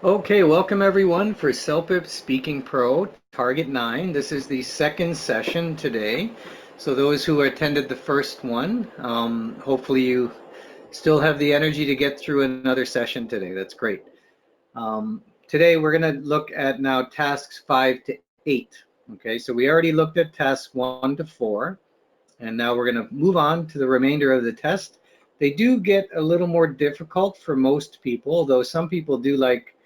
Okay, welcome everyone for CELPIP Speaking Pro Target 9. This is the second session today. So those who attended the first one, hopefully you still have the energy to get through another session today. That's great. Today we're going to look at now tasks 5 to 8. Okay, so we already looked at tasks 1 to 4, and now we're going to move on to the remainder of the test. They do get a little more difficult for most people, though some people do like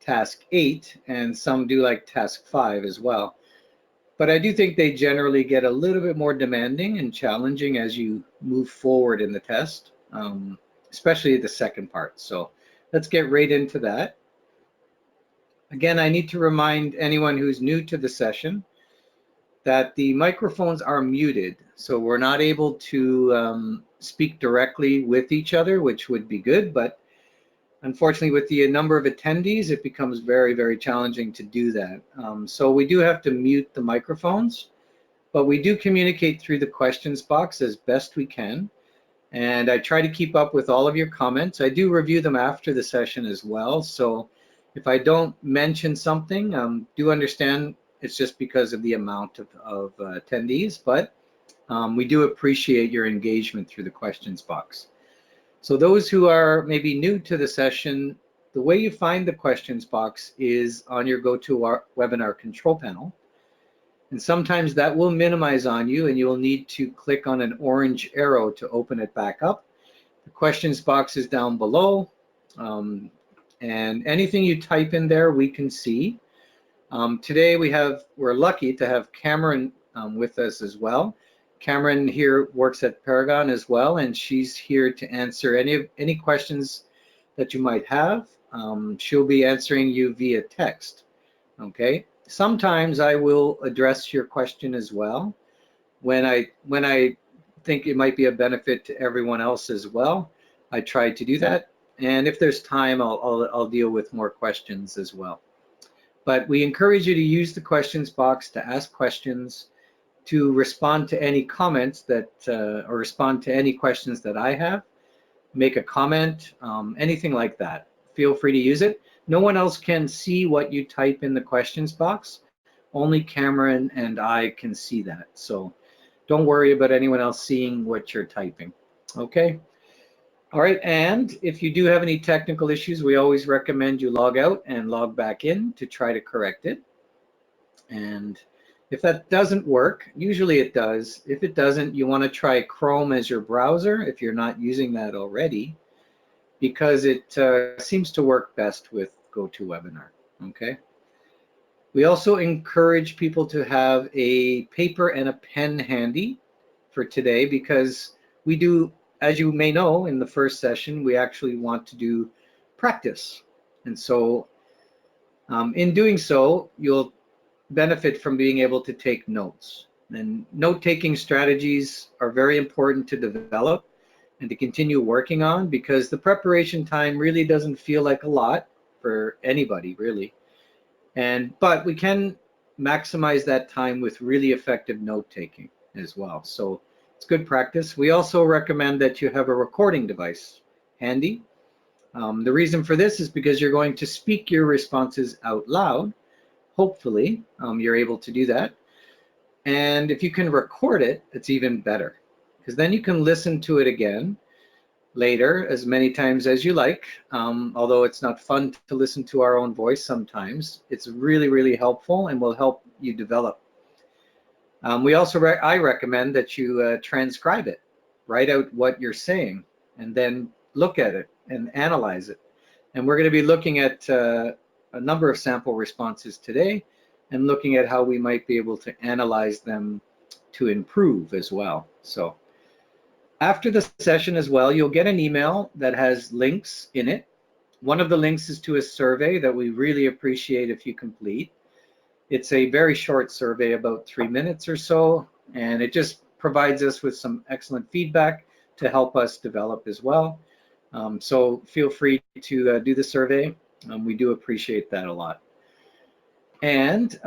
task 8 and some do like task 5 as well. But I do think they generally get a little bit more demanding and challenging as you move forward in the test, especially the second part. So let's get right into that. Again, I need to remind anyone who's new to the session that the microphones are muted. So we're not able to speak directly with each other, which would be good, but unfortunately, with the number of attendees, it becomes very, very challenging to do that. So we do have to mute the microphones, but we do communicate through the questions box as best we can. And I try to keep up with all of your comments. I do review them after the session as well. So if I don't mention something, do understand it's just because of the amount of attendees, but we do appreciate your engagement through the questions box. So those who are maybe new to the session, the way you find the questions box is on your GoToWebinar control panel. And sometimes that will minimize on you and you'll need to click on an orange arrow to open it back up. The questions box is down below. And anything you type in there, we can see. Today we're lucky to have Cameron with us as well. Cameron here works at Paragon as well, and she's here to answer any questions that you might have. She'll be answering you via text. Okay. Sometimes I will address your question as well when I think it might be a benefit to everyone else as well. I try to do that, and if there's time, I'll deal with more questions as well. But we encourage you to use the questions box to ask questions, to respond to any comments that, or respond to any questions that I have, make a comment, anything like that. Feel free to use it. No one else can see what you type in the questions box. Only Cameron and I can see that. So don't worry about anyone else seeing what you're typing. Okay. All right, and if you do have any technical issues, we always recommend you log out and log back in to try to correct it. And if that doesn't work, usually it does. If it doesn't, you want to try Chrome as your browser if you're not using that already, because it seems to work best with GoToWebinar, okay? We also encourage people to have a paper and a pen handy for today because we do, as you may know, in the first session, we actually want to do practice. And so in doing so, you'll benefit from being able to take notes. And note-taking strategies are very important to develop and to continue working on because the preparation time really doesn't feel like a lot for anybody, really. But we can maximize that time with really effective note-taking as well. So it's good practice. We also recommend that you have a recording device handy. The reason for this is because you're going to speak your responses out loud. Hopefully, you're able to do that. And if you can record it, it's even better because then you can listen to it again later as many times as you like. Although it's not fun to listen to our own voice sometimes, it's really, really helpful and will help you develop. I recommend that you transcribe it, write out what you're saying, and then look at it and analyze it. And we're going to be looking at a number of sample responses today and looking at how we might be able to analyze them to improve as well. So after the session as well, you'll get an email that has links in it. One of the links is to a survey that we really appreciate if you complete. It's a very short survey, about 3 minutes or so, and it just provides us with some excellent feedback to help us develop as well. So feel free to do the survey. We do appreciate that a lot. And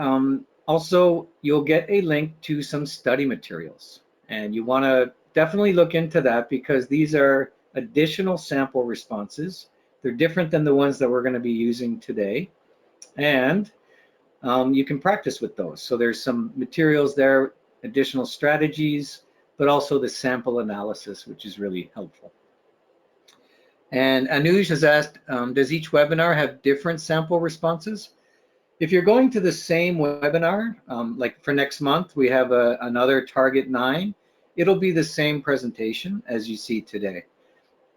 also, you'll get a link to some study materials. And you want to definitely look into that because these are additional sample responses They're different than the ones that we're going to be using today. And you can practice with those. So there's some materials there, additional strategies, but also the sample analysis, which is really helpful. And Anuj has asked, does each webinar have different sample responses? If you're going to the same webinar, like for next month, we have another Target 9, it'll be the same presentation as you see today.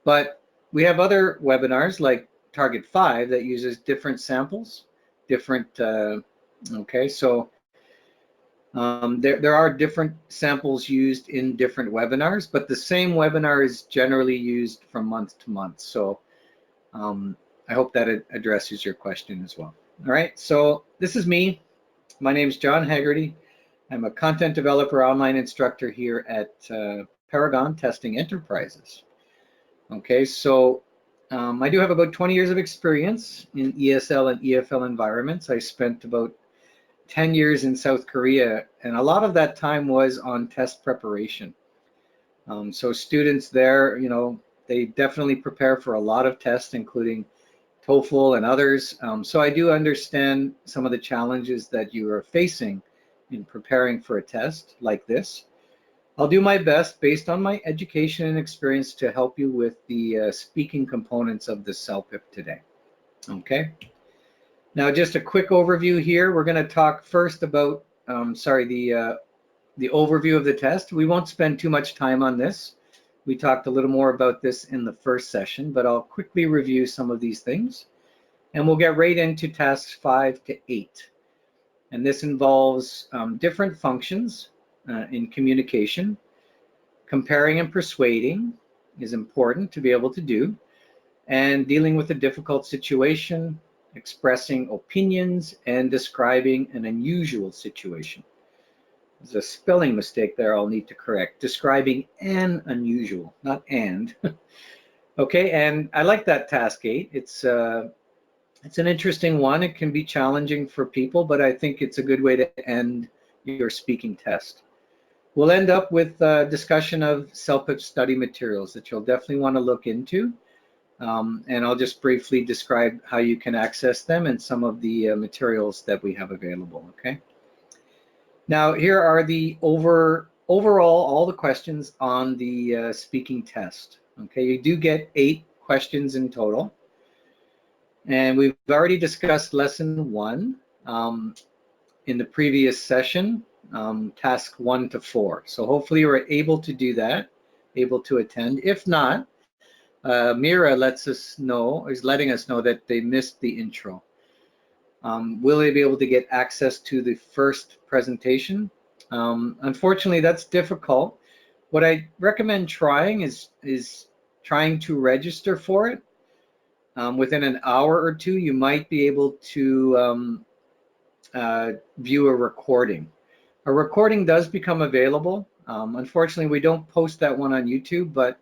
But we have other webinars like Target 5 that uses different samples, different, okay, so there are different samples used in different webinars, but the same webinar is generally used from month to month. So I hope that addresses your question as well. All right, so this is me. My name is John Haggerty. I'm a content developer, online instructor here at Paragon Testing Enterprises. Okay, so I do have about 20 years of experience in ESL and EFL environments. I spent about 10 years in South Korea, and a lot of that time was on test preparation. So students there, you know, they definitely prepare for a lot of tests, including TOEFL and others. So I do understand some of the challenges that you are facing in preparing for a test like this. I'll do my best based on my education and experience to help you with the speaking components of the CELPIP today. Okay. Now, just a quick overview here. We're going to talk first about, the overview of the test. We won't spend too much time on this. We talked a little more about this in the first session, but I'll quickly review some of these things. And we'll get right into tasks 5 to 8. And this involves different functions in communication. Comparing and persuading is important to be able to do. And dealing with a difficult situation, expressing opinions, and describing an unusual situation. There's a spelling mistake there I'll need to correct. Describing an unusual, not and. Okay, and I like that task 8. It's an interesting one. It can be challenging for people, but I think it's a good way to end your speaking test. We'll end up with a discussion of CELPIP study materials that you'll definitely want to look into. And I'll just briefly describe how you can access them and some of the materials that we have available, okay? Now, here are the overall, all the questions on the speaking test, okay? You do get 8 questions in total. And we've already discussed lesson 1 in the previous session, task 1 to 4. So hopefully you were able to do that, able to attend. If not, Mira is letting us know that they missed the intro. Will they be able to get access to the first presentation? Unfortunately, that's difficult. What I recommend trying is trying to register for it. Within an hour or two, you might be able to view a recording. A recording does become available. Unfortunately, we don't post that one on YouTube, but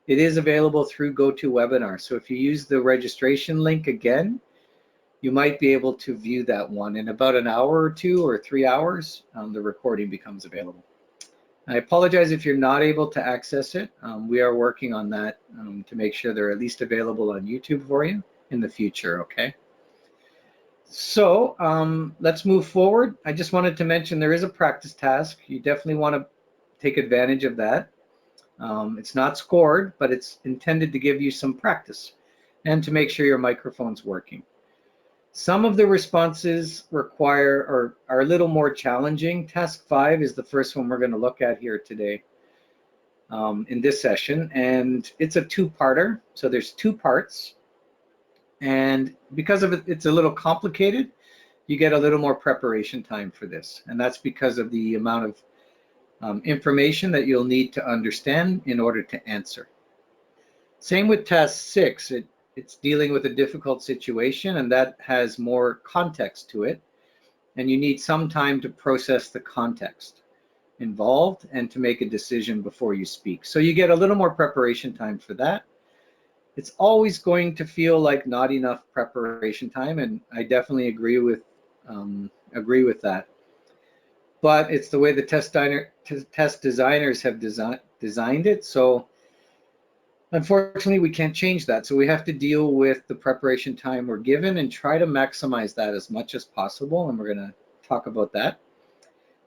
it is available through GoToWebinar. So if you use the registration link again, you might be able to view that one in about an hour or 2 or 3 hours. The recording becomes available. I apologize if you're not able to access it. We are working on that to make sure they're at least available on YouTube for you in the future, okay? So let's move forward. I just wanted to mention there is a practice task. You definitely want to take advantage of that. It's not scored, but it's intended to give you some practice and to make sure your microphone's working. Some of the responses require or are a little more challenging. Task 5 is the first one we're going to look at here today in this session, and it's a 2-parter. So there's 2 parts, and because of it, it's a little complicated. You get a little more preparation time for this, and that's because of the amount of information that you'll need to understand in order to answer. Same with task 6. It's dealing with a difficult situation, and that has more context to it, and you need some time to process the context involved and to make a decision before you speak. So you get a little more preparation time for that. It's always going to feel like not enough preparation time, and I definitely agree with that. But it's the way the test designers have designed it. So Unfortunately, we can't change that. So we have to deal with the preparation time we're given and try to maximize that as much as possible. And we're going to talk about that.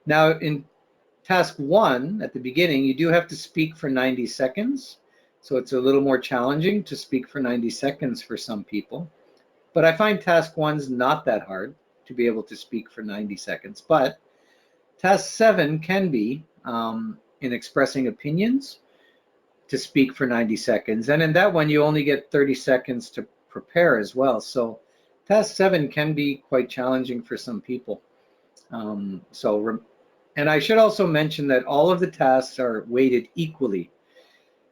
Now, in task 1, at the beginning, you do have to speak for 90 seconds. So it's a little more challenging to speak for 90 seconds for some people. But I find task 1's not that hard to be able to speak for 90 seconds. But task 7 can be in expressing opinions to speak for 90 seconds. And in that one, you only get 30 seconds to prepare as well. So task 7 can be quite challenging for some people. And I should also mention that all of the tasks are weighted equally.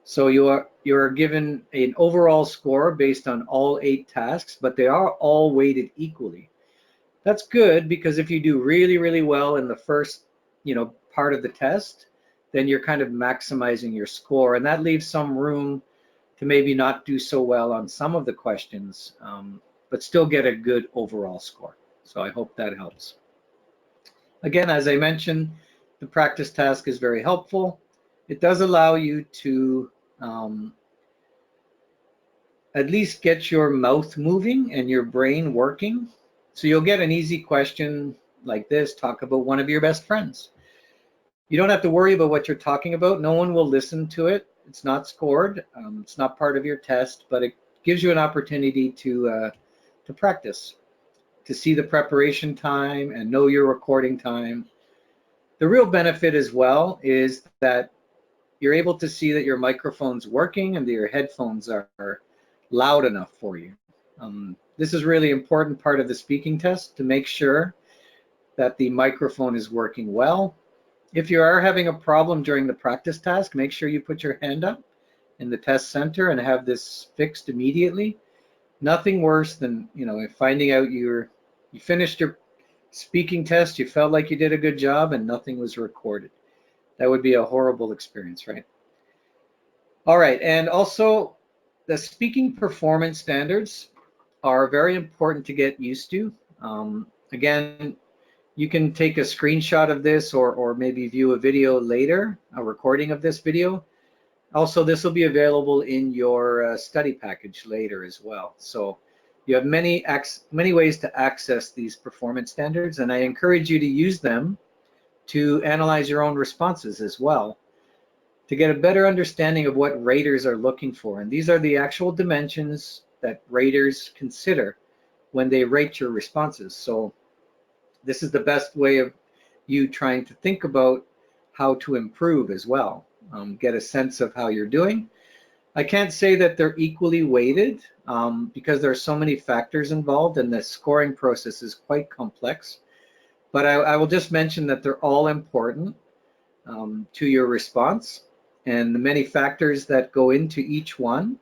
So you're given an overall score based on all 8 tasks, but they are all weighted equally. That's good because if you do really, really well in the first, part of the test, then you're kind of maximizing your score, and that leaves some room to maybe not do so well on some of the questions, but still get a good overall score. So I hope that helps. Again, as I mentioned, the practice task is very helpful. It does allow you to at least get your mouth moving and your brain working. So you'll get an easy question like this: talk about one of your best friends. You don't have to worry about what you're talking about. No one will listen to it. It's not scored. It's not part of your test, but it gives you an opportunity to practice, to see the preparation time and know your recording time. The real benefit as well is that you're able to see that your microphone's working and that your headphones are loud enough for you. This is really important part of the speaking test, to make sure that the microphone is working well. If you are having a problem during the practice task, make sure you put your hand up in the test center and have this fixed immediately. Nothing worse than, finding out you finished your speaking test, you felt like you did a good job, and nothing was recorded. That would be a horrible experience, right? All right, and also the speaking performance standards are very important to get used to. Again, you can take a screenshot of this or maybe view a video later, a recording of this video. Also, this will be available in your study package later as well. So you have many ways to access these performance standards, and I encourage you to use them to analyze your own responses as well, to get a better understanding of what raters are looking for. And these are the actual dimensions that raters consider when they rate your responses. So this is the best way of you trying to think about how to improve as well, get a sense of how you're doing. I can't say that they're equally weighted because there are so many factors involved and the scoring process is quite complex. But I will just mention that they're all important to your response, and the many factors that go into each one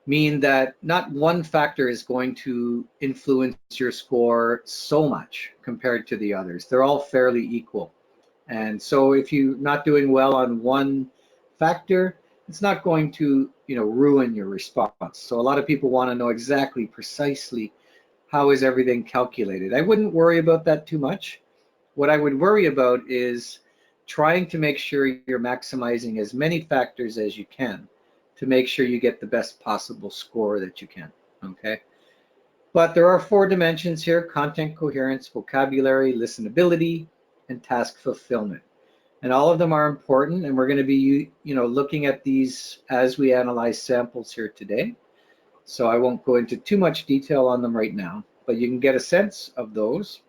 mean that not one factor is going to influence your score so much compared to the others. They're all fairly equal. And so if you're not doing well on one factor, it's not going to, ruin your response. So a lot of people want to know exactly, precisely, how is everything calculated. I wouldn't worry about that too much. What I would worry about is trying to make sure you're maximizing as many factors as you can to make sure you get the best possible score that you can, okay? But there are 4 dimensions here: content coherence, vocabulary, listenability, and task fulfillment. And all of them are important, and we're going to be, looking at these as we analyze samples here today. So I won't go into too much detail on them right now, but you can get a sense of those.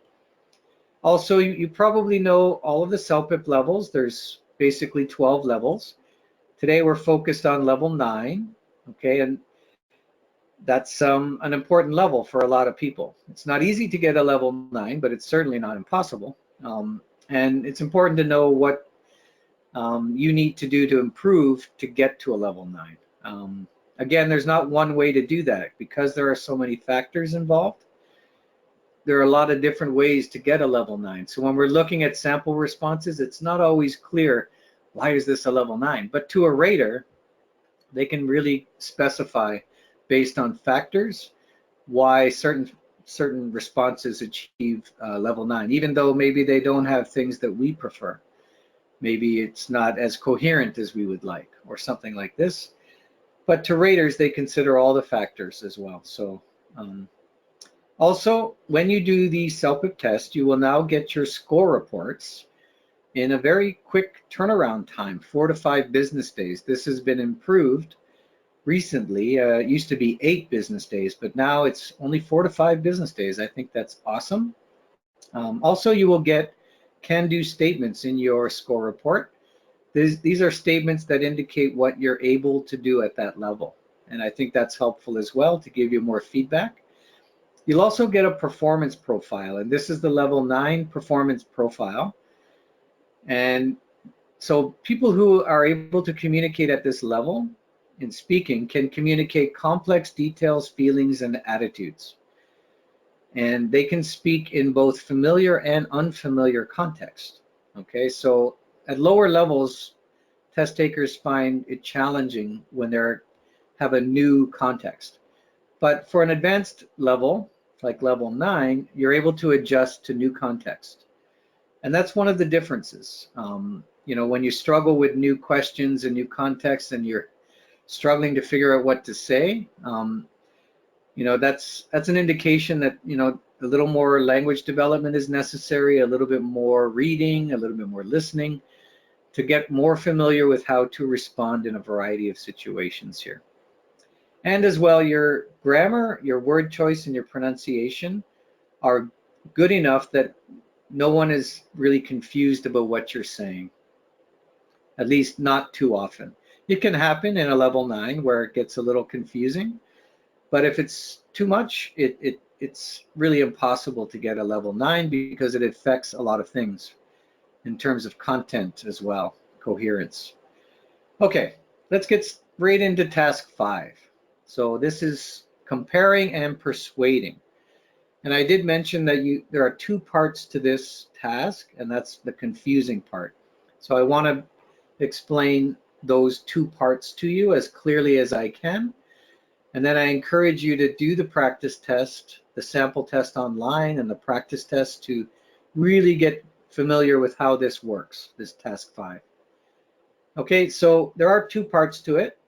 Also, you probably know all of the CELPIP levels. There's basically 12 levels. Today we're focused on level 9, okay, and that's an important level for a lot of people. It's not easy to get a level 9, but it's certainly not impossible. And it's important to know what you need to do to improve to get to a level 9. Again, there's not one way to do that because there are so many factors involved. There are a lot of different ways to get a level 9. So when we're looking at sample responses, it's not always clear, why is this a level 9? But to a rater, they can really specify based on factors why certain responses achieve level 9, even though maybe they don't have things that we prefer. Maybe it's not as coherent as we would like, or something like this. But to raters, they consider all the factors as well. So also, when you do the CELPIP test, you will now get your score reports in a very quick turnaround time, 4 to 5 business days. This has been improved recently. It used to be 8 business days, but now it's only 4 to 5 business days. I think that's awesome. Also, you will get can-do statements in your score report. These are statements that indicate what you're able to do at that level. And I think that's helpful as well to give you more feedback. You'll also get a performance profile, and this is the level 9 performance profile. And so people who are able to communicate at this level in speaking can communicate complex details, feelings, and attitudes. And they can speak in both familiar and unfamiliar context. Okay, so at lower levels, test takers find it challenging when they have a new context. But for an advanced level, like level 9, you're able to adjust to new context. And that's one of the differences. When you struggle with new questions and new contexts and you're struggling to figure out what to say, that's an indication that, a little more language development is necessary, a little bit more reading, a little bit more listening to get more familiar with how to respond in a variety of situations here. And as well, your grammar, your word choice, and your pronunciation are good enough that no one is really confused about what you're saying, at least not too often. It can happen in a level 9 where it gets a little confusing, but if it's too much, it's really impossible to get a level 9 because it affects a lot of things in terms of content as well, coherence. Okay, let's get right into task 5. So this is comparing and persuading. And I did mention that there are 2 parts to this task, and that's the confusing part. So I want to explain those 2 parts to you as clearly as I can. And then I encourage you to do the practice test, the sample test online, and the practice test to really get familiar with how this works, this task 5. Okay, so there are 2 parts to it.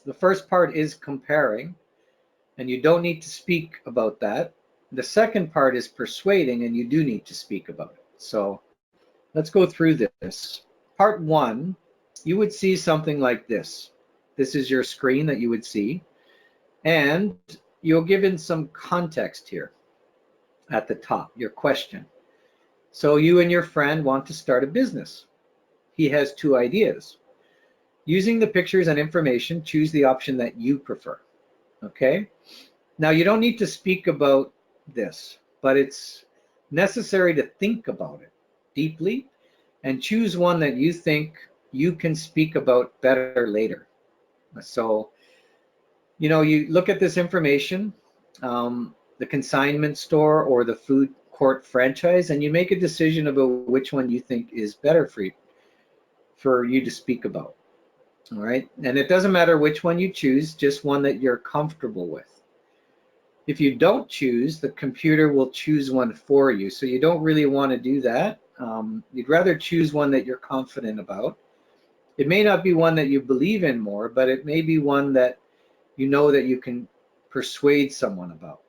The first part is comparing, and you don't need to speak about that. The second part is persuading, and you do need to speak about it. So let's go through this. Part 1, you would see something like this. This is your screen that you would see, and you're given some context here at the top, your question. So you and your friend want to start a business. He has 2 ideas. Using the pictures and information, choose the option that you prefer. Okay? Now, you don't need to speak about this, but it's necessary to think about it deeply and choose one that you think you can speak about better later. So, you look at this information, the consignment store or the food court franchise, and you make a decision about which one you think is better for you to speak about. All right, and it doesn't matter which one you choose, just one that you're comfortable with. If you don't choose, the computer will choose one for you. So you don't really want to do that. You'd rather choose one that you're confident about. It may not be one that you believe in more, but it may be one that you know that you can persuade someone about.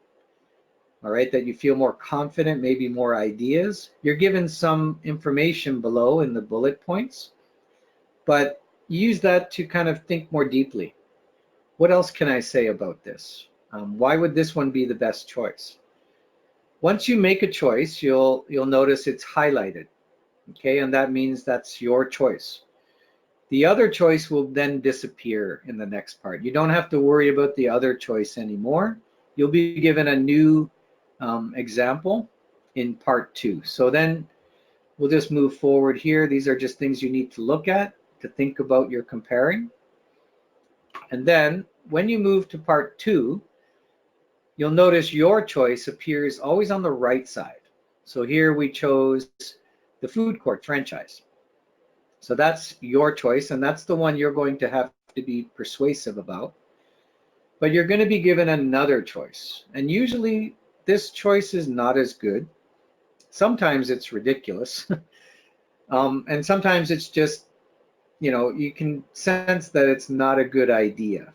All right, that you feel more confident, maybe more ideas. You're given some information below in the bullet points, but use that to kind of think more deeply. What else can I say about this? Why would this one be the best choice? Once you make a choice, you'll notice it's highlighted, okay? And that means that's your choice. The other choice will then disappear in the next part. You don't have to worry about the other choice anymore. You'll be given a new example in part 2. So then we'll just move forward here. These are just things you need to look at to think about your comparing. And then when you move to part 2, you'll notice your choice appears always on the right side. So here we chose the food court franchise. So that's your choice, and that's the one you're going to have to be persuasive about. But you're going to be given another choice. And usually this choice is not as good. Sometimes it's ridiculous. And sometimes it's just, you can sense that it's not a good idea.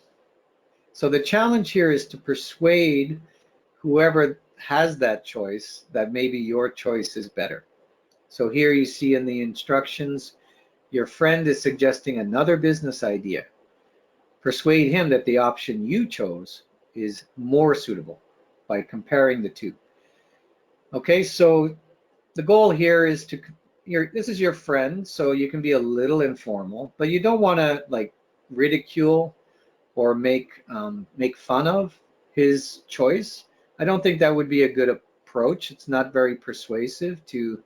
So the challenge here is to persuade whoever has that choice that maybe your choice is better. So here you see in the instructions, your friend is suggesting another business idea. Persuade him that the option you chose is more suitable by comparing the two. Okay, so the goal here is to, this is your friend, so you can be a little informal, but you don't want to like ridicule or make fun of his choice. I don't think that would be a good approach. It's not very persuasive to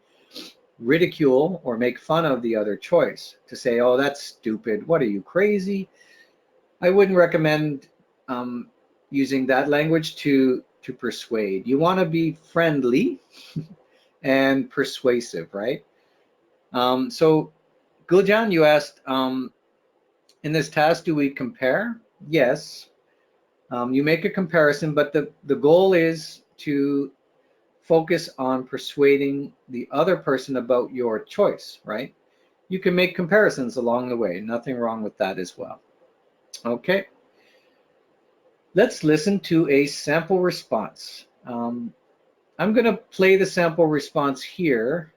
ridicule or make fun of the other choice, to say, oh, that's stupid. What are you, crazy? I wouldn't recommend using that language to persuade. You want to be friendly and persuasive, right? So, Guljan, you asked, in this task, do we compare? Yes. You make a comparison, but the goal is to focus on persuading the other person about your choice, right? You can make comparisons along the way. Nothing wrong with that as well. Okay. Let's listen to a sample response. I'm going to play the sample response here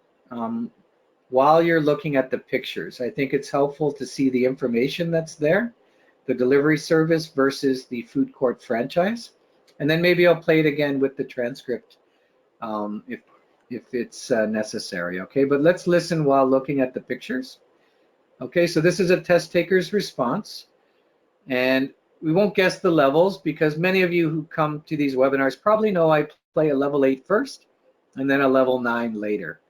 while you're looking at the pictures. I think it's helpful to see the information that's there, the delivery service versus the food court franchise. And then maybe I'll play it again with the transcript if it's necessary, okay? But let's listen while looking at the pictures. Okay, so this is a test taker's response. And we won't guess the levels because many of you who come to these webinars probably know I play a level 8 first and then a level 9 later.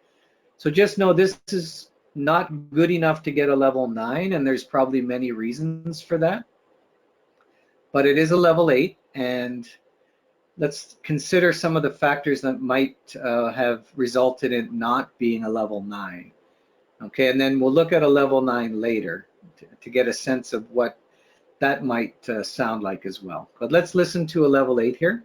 So just know this is not good enough to get a level 9, and there's probably many reasons for that. But it is a level 8, and let's consider some of the factors that might have resulted in not being a level 9. Okay, and then we'll look at a level 9 later to get a sense of what that might sound like as well. But let's listen to a level 8 here.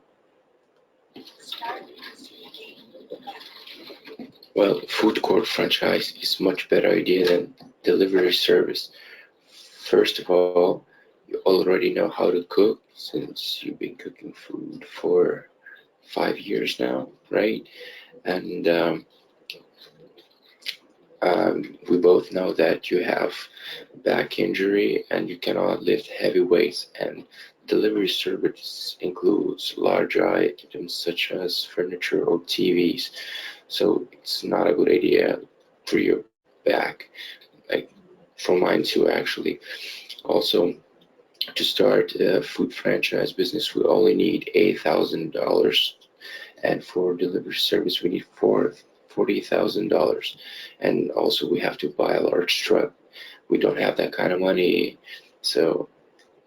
Well, food court franchise is much better idea than delivery service. First of all, you already know how to cook since you've been cooking food for 5 years now, right? And we both know that you have back injury and you cannot lift heavy weights, and delivery service includes large items such as furniture or TVs, so it's not a good idea for your back, like for mine too actually. Also, to start a food franchise business we only need $8,000, and for delivery service we need $40,000, and also we have to buy a large truck. We don't have that kind of money, so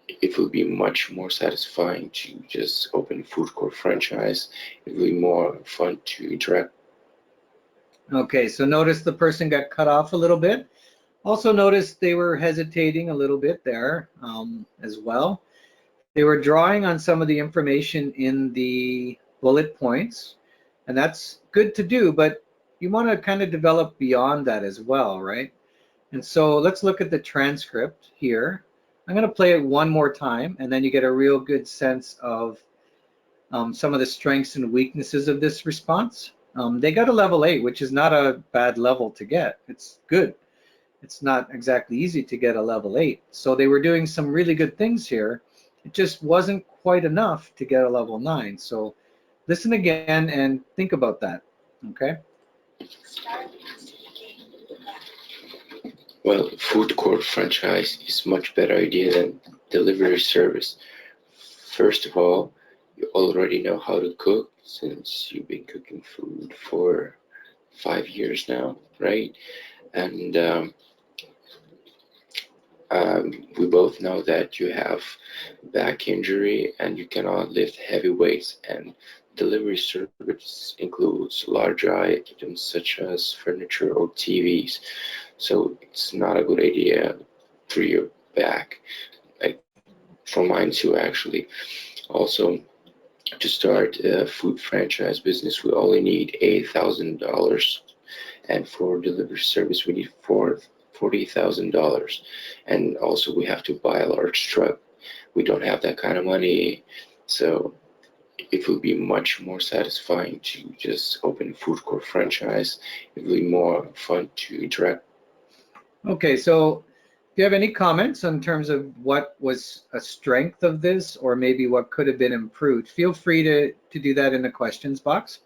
it will be much more satisfying to just open food court franchise. It will be more fun to interact. Okay, so notice the person got cut off a little bit. Also notice they were hesitating a little bit there as well. They were drawing on some of the information in the bullet points, and that's good to do, but you want to kind of develop beyond that as well, right? And so let's look at the transcript here. I'm going to play it one more time, and then you get a real good sense of some of the strengths and weaknesses of this response. They got a level 8, which is not a bad level to get. It's good. It's not exactly easy to get a level 8. So they were doing some really good things here. It just wasn't quite enough to get a level 9. So listen again and think about that, okay? Well, food court franchise is much better idea than delivery service. First of all, you already know how to cook since you've been cooking food for 5 years now, right? And we both know that you have back injury and you cannot lift heavy weights, and delivery service includes large items such as furniture or TVs, so it's not a good idea for your back, like for mine too actually. Also, to start a food franchise business we only need $8,000, and for delivery service we need $40,000, and also we have to buy a large truck. we don't have that kind of money. So it will be much more satisfying to just open a food court franchise. It will be more fun to interact. Okay, so if you have any comments in terms of what was a strength of this or maybe what could have been improved, feel free to do that in the questions box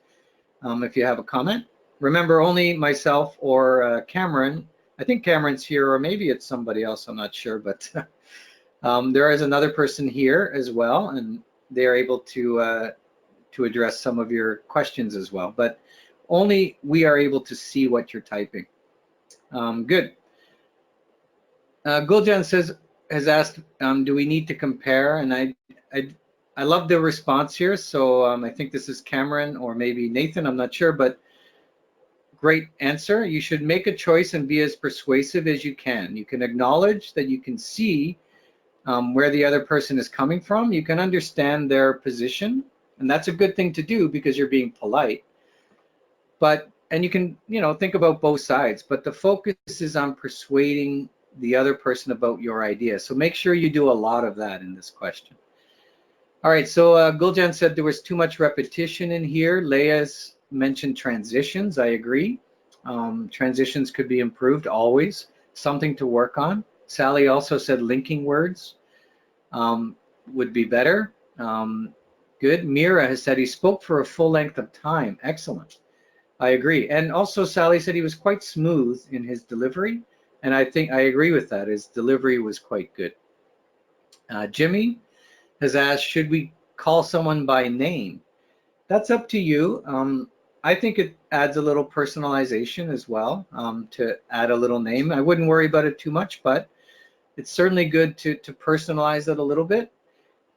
if you have a comment. Remember, only myself or Cameron, I think Cameron's here, or maybe it's somebody else, I'm not sure, but there is another person here as well, and they're able to address some of your questions as well, but only we are able to see what you're typing. Good. Guljan has asked, do we need to compare? And I love the response here. So I think this is Cameron or maybe Nathan, I'm not sure, but great answer. You should make a choice and be as persuasive as you can. You can acknowledge that you can see where the other person is coming from. You can understand their position, and that's a good thing to do because you're being polite. And you can, think about both sides, but the focus is on persuading the other person about your idea. So make sure you do a lot of that in this question. All right, so Guljan said there was too much repetition in here. Leia's mentioned transitions. I agree. Transitions could be improved always, something to work on. Sally also said linking words would be better. Good. Mira has said he spoke for a full length of time. Excellent. I agree. And also Sally said he was quite smooth in his delivery. And I think I agree with that. His delivery was quite good. Jimmy has asked, should we call someone by name? That's up to you. I think it adds a little personalization as well to add a little name. I wouldn't worry about it too much, but it's certainly good to personalize it a little bit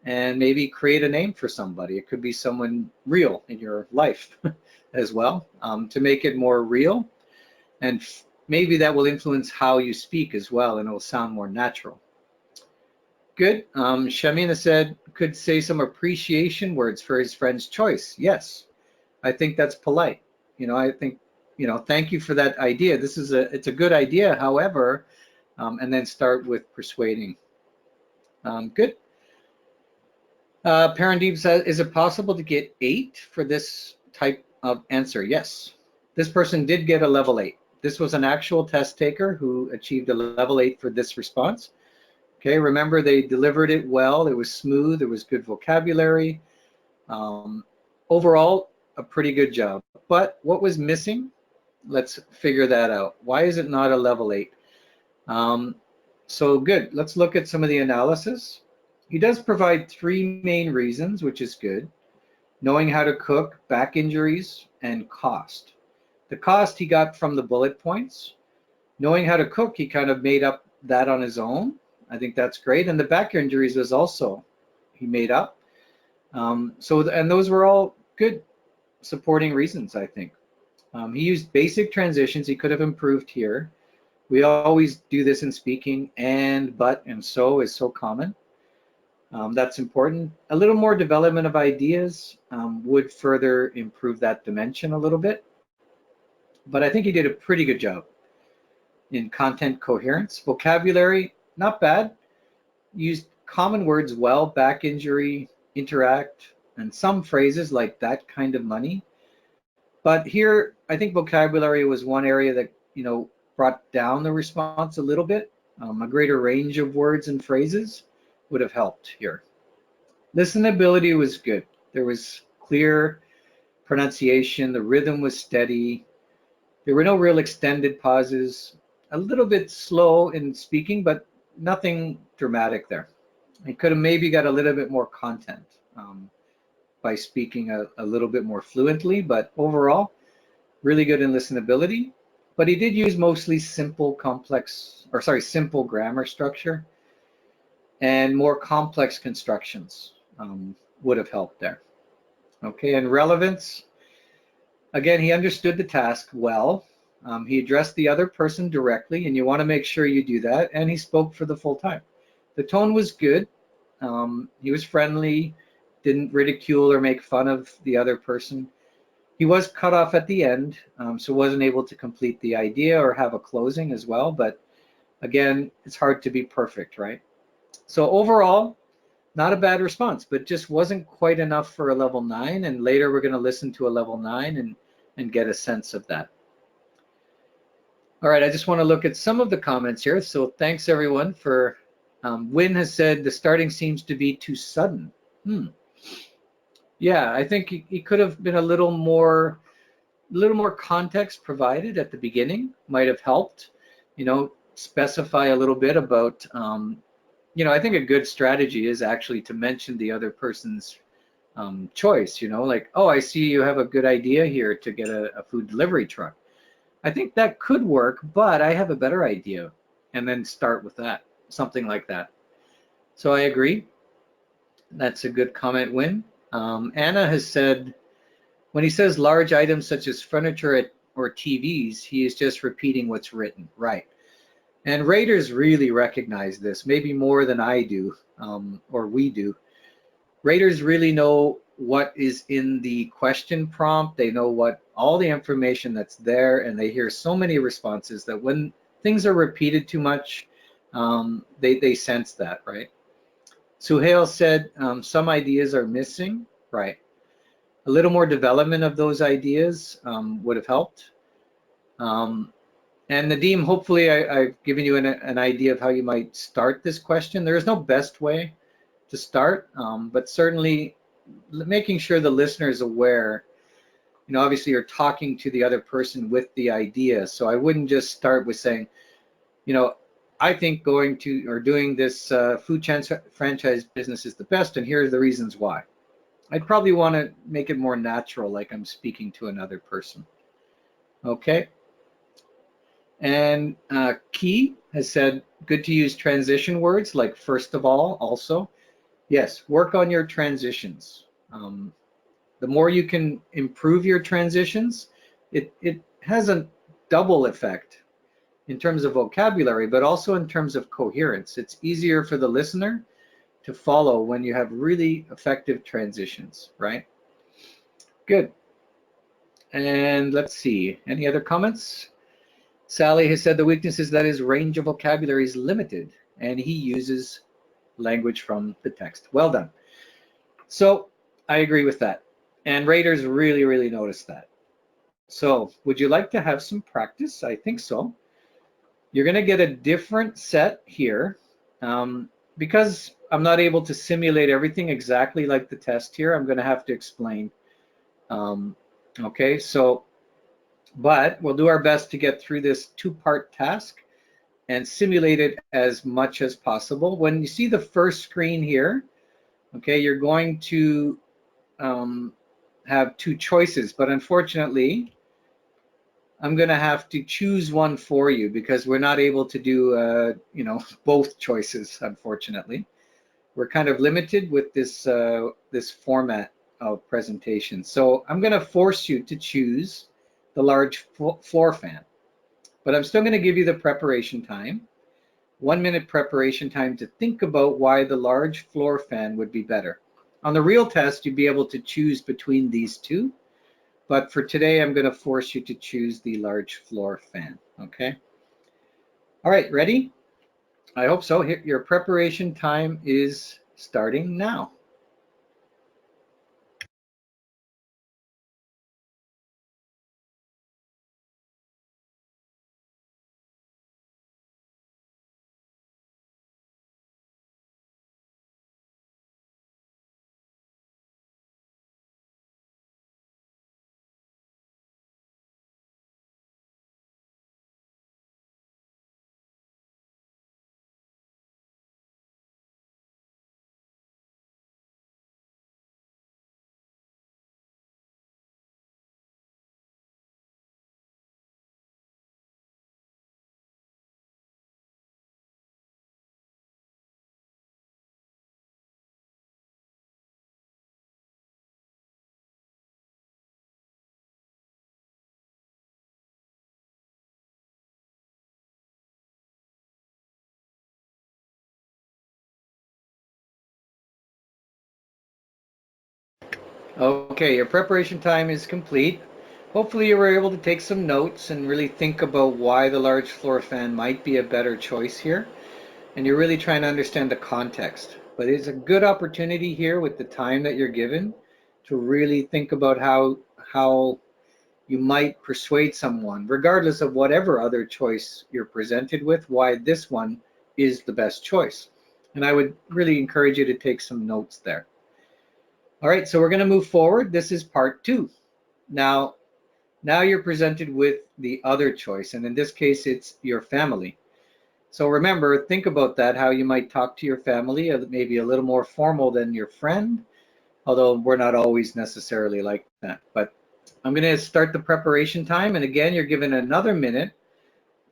and maybe create a name for somebody. It could be someone real in your life as well to make it more real. And maybe that will influence how you speak as well, and it will sound more natural. Good. Shamina said, could say some appreciation words for his friend's choice. Yes, I think that's polite. I think, thank you for that idea. It's a good idea, however, and then start with persuading. Good. Parandeep says, is it possible to get 8 for this type of answer? Yes. This person did get a level 8. This was an actual test taker who achieved a level 8 for this response. Okay, remember they delivered it well. It was smooth. It was good vocabulary. Overall, a pretty good job. But what was missing? Let's figure that out. Why is it not a level 8? So good. Let's look at some of the analysis. He does provide 3 main reasons, which is good. Knowing how to cook, back injuries, and cost. The cost he got from the bullet points. Knowing how to cook, he kind of made up that on his own. I think that's great. And the back injuries was also, he made up. And those were all good supporting reasons, I think. He used basic transitions. He could have improved here. We always do this in speaking, and, but, and so is so common. That's important. A little more development of ideas would further improve that dimension a little bit. But I think he did a pretty good job in content coherence. Vocabulary, not bad. Used common words well, back injury, interact, and some phrases like that kind of money. But here, I think vocabulary was one area that, brought down the response a little bit. A greater range of words and phrases would have helped here. Listenability was good. There was clear pronunciation. The rhythm was steady. There were no real extended pauses. A little bit slow in speaking, but nothing dramatic there. He could have maybe got a little bit more content by speaking a little bit more fluently, but overall, really good in listenability. But he did use mostly simple grammar structure, and more complex constructions would have helped there. Okay, and relevance. Again, he understood the task well. He addressed the other person directly, and you want to make sure you do that, and he spoke for the full time. The tone was good. He was friendly, didn't ridicule or make fun of the other person. He was cut off at the end, so wasn't able to complete the idea or have a closing as well, but again, it's hard to be perfect, right? So overall, Not a bad response, but just wasn't quite enough for a level 9. And later we're going to listen to a level 9 and get a sense of that. All right, I just want to look at some of the comments here. So thanks everyone for, Win has said the starting seems to be too sudden. Yeah, I think he could have been a little more context provided at the beginning might have helped, specify a little bit about, I think a good strategy is actually to mention the other person's choice, like, oh, I see you have a good idea here to get a food delivery truck. I think that could work, but I have a better idea. And then start with that, something like that. So I agree. That's a good comment, Win. Anna has said, when he says large items such as furniture or TVs, he is just repeating what's written. Right. And raters really recognize this, maybe more than I do, or we do. Raters really know what is in the question prompt. They know what all the information that's there, and they hear so many responses that when things are repeated too much, they sense that, right? Suhail said some ideas are missing, right? A little more development of those ideas would have helped. And Nadeem, hopefully I've given you an idea of how you might start this question. There is no best way to start, but certainly making sure the listener is aware, obviously you're talking to the other person with the idea. So I wouldn't just start with saying, I think going to or doing this food franchise business is the best, and here are the reasons why. I'd probably want to make it more natural, like I'm speaking to another person. Okay. And Key has said, good to use transition words like first of all, also. Yes, work on your transitions. The more you can improve your transitions, it has a double effect in terms of vocabulary, but also in terms of coherence. It's easier for the listener to follow when you have really effective transitions, right? Good. And let's see, any other comments? Sally has said the weakness is that his range of vocabulary is limited and he uses language from the text. Well done. So I agree with that. And raters really, really notice that. So would you like to have some practice? I think so. You're going to get a different set here. Because I'm not able to simulate everything exactly like the test here, I'm going to have to explain. Okay, so, but we'll do our best to get through this two-part task and simulate it as much as possible. When you see the first screen here, okay, you're going to have two choices, but unfortunately, I'm going to have to choose one for you because we're not able to do, both choices, unfortunately. We're kind of limited with this this format of presentation. So I'm going to force you to choose the large floor fan, but I'm still going to give you the preparation time, 1 minute preparation time to think about why the large floor fan would be better. On the real test, you'd be able to choose between these two, but for today, I'm going to force you to choose the large floor fan, okay? All right, ready? I hope so. Your preparation time is starting now. Okay, your preparation time is complete. Hopefully you were able to take some notes and really think about why the large floor fan might be a better choice here. And you're really trying to understand the context. but it's a good opportunity here with the time that you're given to really think about how you might persuade someone, regardless of whatever other choice you're presented with, why this one is the best choice. And I would really encourage you to take some notes there. All right, so we're going to move forward. This is part 2. Now you're presented with the other choice, and in this case, it's your family. So remember, think about that, how you might talk to your family, maybe a little more formal than your friend, although we're not always necessarily like that. But I'm going to start the preparation time, and again, you're given another minute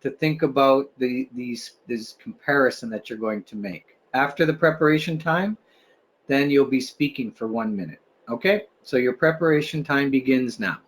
to think about this comparison that you're going to make. After the preparation time, then you'll be speaking for 1 minute. Okay, so your preparation time begins now.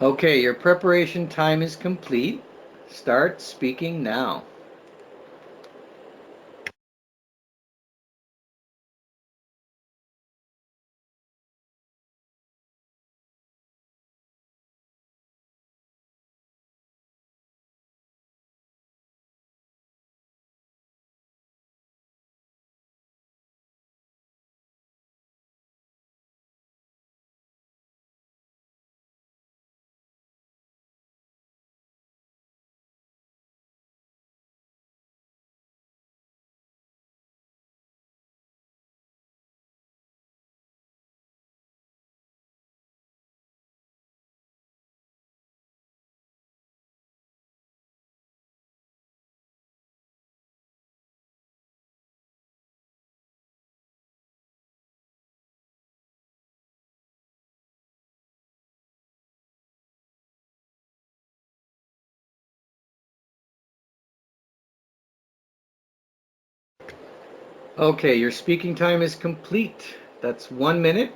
Okay, your preparation time is complete. Start speaking now. Okay, your speaking time is complete. That's 1 minute.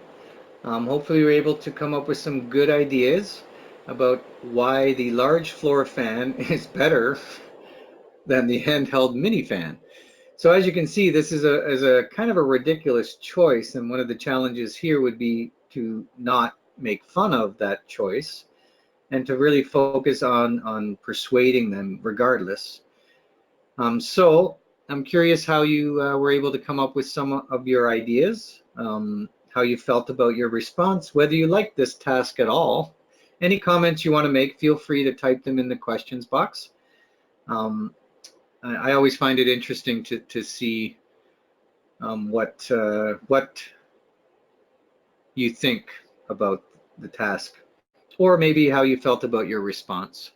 Hopefully you're able to come up with some good ideas about why the large floor fan is better than the handheld mini fan. So as you can see, this is a kind of a ridiculous choice, and one of the challenges here would be to not make fun of that choice and to really focus on persuading them regardless. So I'm curious how you were able to come up with some of your ideas, how you felt about your response, whether you liked this task at all. Any comments you want to make, feel free to type them in the questions box. Um, I always find it interesting to see what you think about the task, or maybe how you felt about your response.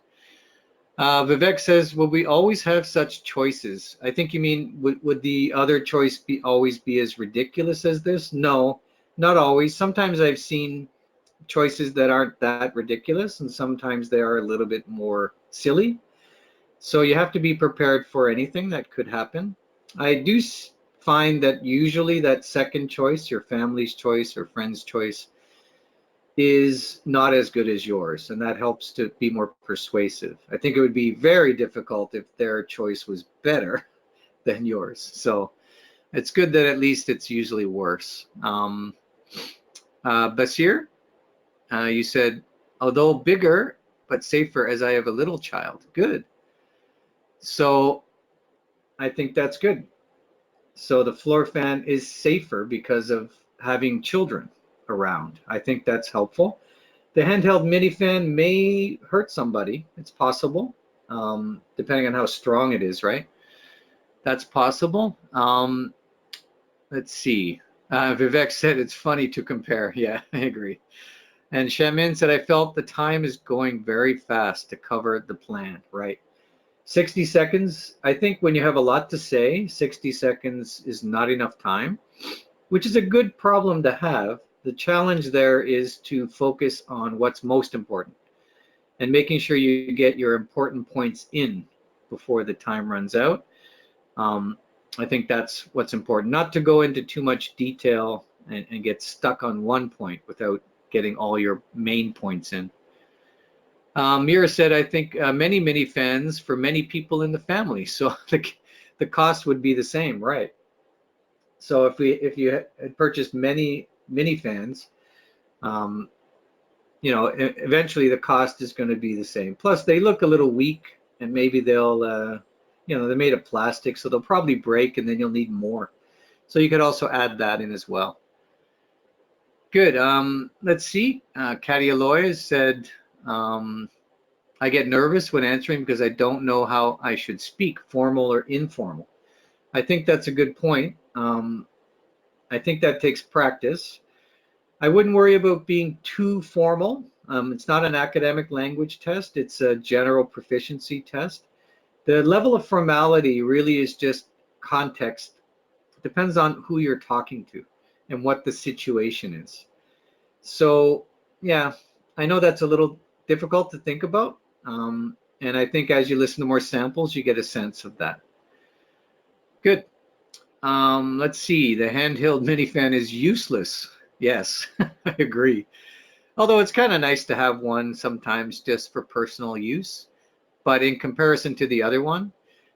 Vivek says, "Will we always have such choices?" I think you mean, would the other choice always be as ridiculous as this? No, not always. Sometimes I've seen choices that aren't that ridiculous, and sometimes they are a little bit more silly. So you have to be prepared for anything that could happen. I do find that usually that second choice, your family's choice or friend's choice, is not as good as yours, and that helps to be more persuasive. I think it would be very difficult if their choice was better than yours. So it's good that at least it's usually worse. Basir, you said, although bigger but safer as I have a little child. Good. So I think that's good. So the floor fan is safer because of having children around. I think that's helpful. The handheld mini fan may hurt somebody. It's possible, depending on how strong it is, right? That's possible. Let's see. Vivek said it's funny to compare. Yeah, I agree. And Shamin said, I felt the time is going very fast to cover the plan, right? 60 seconds, I think when you have a lot to say, 60 seconds is not enough time, which is a good problem to have. The challenge there is to focus on what's most important and making sure you get your important points in before the time runs out. Um, I think that's what's important, not to go into too much detail and get stuck on one point without getting all your main points in. Mira said, I think many minifans for many people in the family. So the cost would be the same, right? So if you had purchased many minifans, um, eventually the cost is going to be the same. Plus, they look a little weak, and maybe they're made of plastic, so they'll probably break, and then you'll need more. So you could also add that in as well. Good. Let's see. Katia Aloy said, I get nervous when answering because I don't know how I should speak, formal or informal. I think that's a good point. I think that takes practice. I wouldn't worry about being too formal. It's not an academic language test, it's a general proficiency test. The level of formality really is just context. It depends on who you're talking to and what the situation is. So, yeah, I know that's a little difficult to think about. And I think as you listen to more samples, you get a sense of that. Good. Let's see. The handheld minifan is useless. Yes, I agree. Although it's kind of nice to have one sometimes just for personal use. But in comparison to the other one,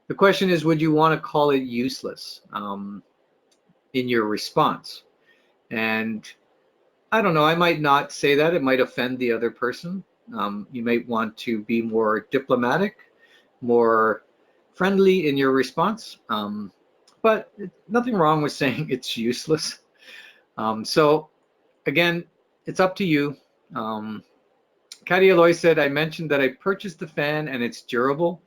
the question is, would you want to call it useless in your response? And I don't know, I might not say that. It might offend the other person. You might want to be more diplomatic, more friendly in your response. But nothing wrong with saying it's useless. So again, it's up to you. Katia Loy said, I mentioned that I purchased the fan and it's durable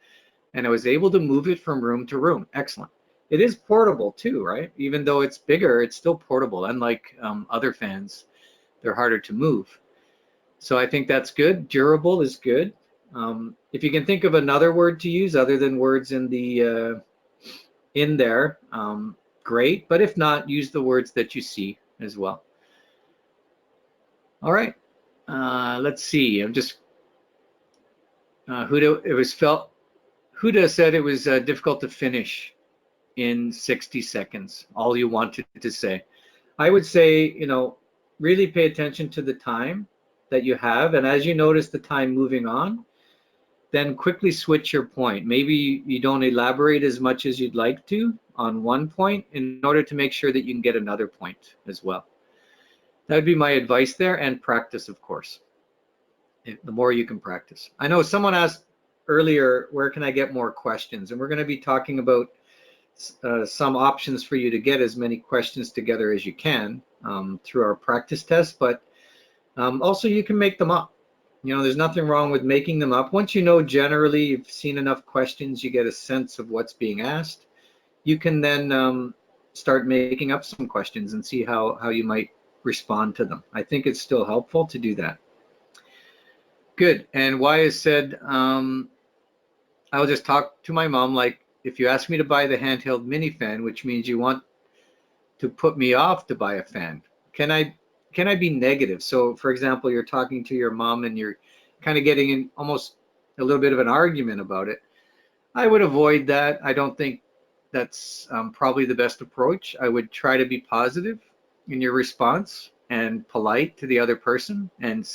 and I was able to move it from room to room. Excellent. It is portable too, right? Even though it's bigger, it's still portable. Unlike other fans, they're harder to move. So I think that's good. Durable is good. If you can think of another word to use other than words in there, great. But if not, use the words that you see as well. All right. Let's see. I'm just Huda said it was difficult to finish in 60 seconds. All you wanted to say. I would say, really pay attention to the time that you have, and as you notice the time moving on, then quickly switch your point. Maybe you don't elaborate as much as you'd like to on one point in order to make sure that you can get another point as well. That would be my advice there, and practice, of course. The more you can practice. I know someone asked earlier, where can I get more questions? And we're going to be talking about some options for you to get as many questions together as you can through our practice test, but also you can make them up. There's nothing wrong with making them up. Once you know generally, you've seen enough questions, you get a sense of what's being asked, you can then start making up some questions and see how you might respond to them. I think it's still helpful to do that. Good. And Wyatt said, I'll just talk to my mom like, if you ask me to buy the handheld mini fan, which means you want to put me off to buy a fan, can I be negative? So for example, you're talking to your mom and you're kind of getting in almost a little bit of an argument about it. I would avoid that. I don't think that's probably the best approach. I would try to be positive in your response and polite to the other person, and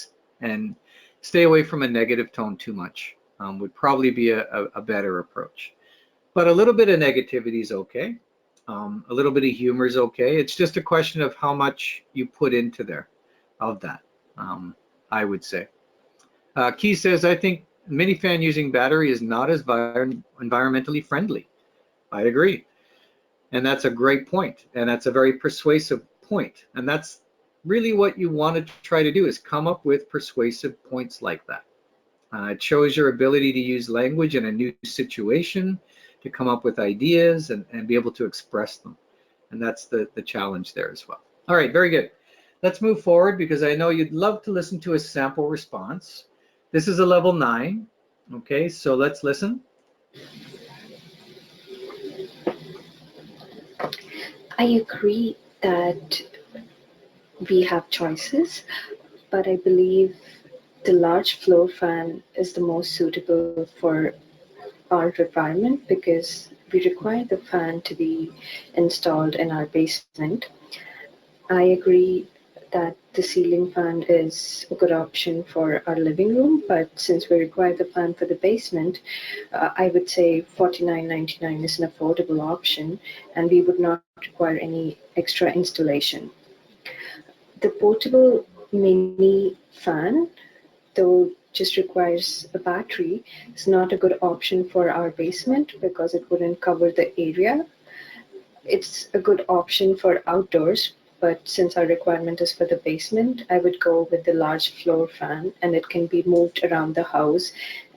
stay away from a negative tone too much. Would probably be a better approach. But a little bit of negativity is okay. A little bit of humor is okay. It's just a question of how much you put into there of that, I would say. Key says, I think minifan using battery is not as environmentally friendly. I agree. And that's a great point. And that's a very persuasive point. And that's really what you want to try to do, is come up with persuasive points like that. It shows your ability to use language in a new situation, to come up with ideas and be able to express them. And that's the challenge there as well. All right, very good. Let's move forward because I know you'd love to listen to a sample response. This is a level 9. Okay, so let's listen. I agree that we have choices, but I believe the large floor fan is the most suitable for our requirement because we require the fan to be installed in our basement. I agree that the ceiling fan is a good option for our living room, but since we require the fan for the basement, I would say $49.99 is an affordable option and we would not require any extra installation. The portable mini fan, though just requires a battery, is not a good option for our basement because it wouldn't cover the area. It's a good option for outdoors, but since our requirement is for the basement, I would go with the large floor fan and it can be moved around the house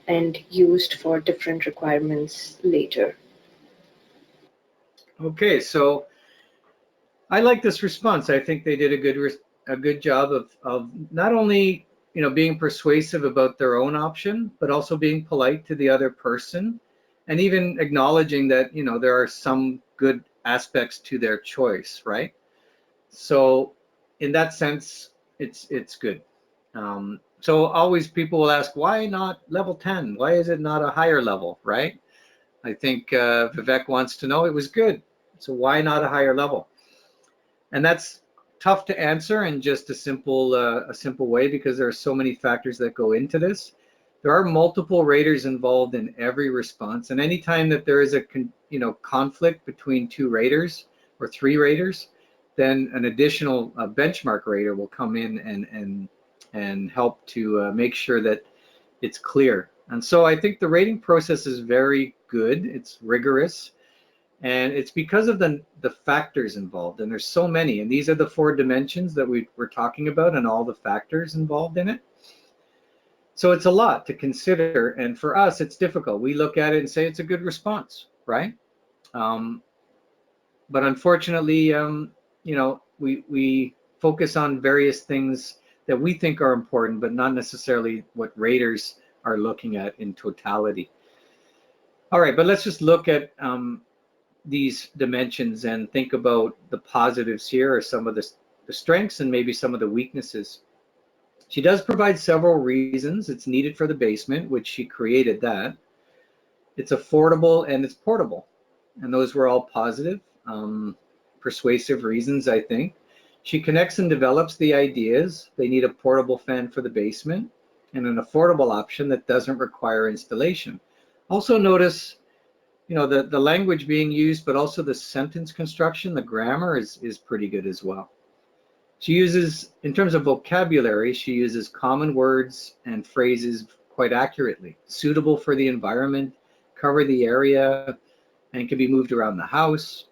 and used for different requirements later. Okay, so I like this response. I think they did a good job of not only being persuasive about their own option, but also being polite to the other person, and even acknowledging that there are some good aspects to their choice, right? So in that sense, it's good. So always people will ask, why not level 10? Why is it not a higher level, right? I think Vivek wants to know it was good. So why not a higher level? And that's tough to answer in just a simple way because there are so many factors that go into this. There are multiple raters involved in every response, and anytime that there is a conflict between two raters or three raters, then an additional benchmark rater will come in and help to make sure that it's clear. And so I think the rating process is very good. It's rigorous. And it's because of the factors involved, and there's so many. And these are the 4 dimensions that we're talking about and all the factors involved in it. So it's a lot to consider. And for us, it's difficult. We look at it and say it's a good response, right? But unfortunately, we focus on various things that we think are important, but not necessarily what raters are looking at in totality. All right, but let's just look at these dimensions and think about the positives here or some of the strengths and maybe some of the weaknesses. She does provide several reasons. It's needed for the basement, which she created that. It's affordable and it's portable. And those were all positive, persuasive reasons, I think. She connects and develops the ideas. They need a portable fan for the basement and an affordable option that doesn't require installation. Also notice the language being used, but also the sentence construction, the grammar is pretty good as well. She uses, in terms of vocabulary, she uses common words and phrases quite accurately, suitable for the environment, cover the area, and can be moved around the house.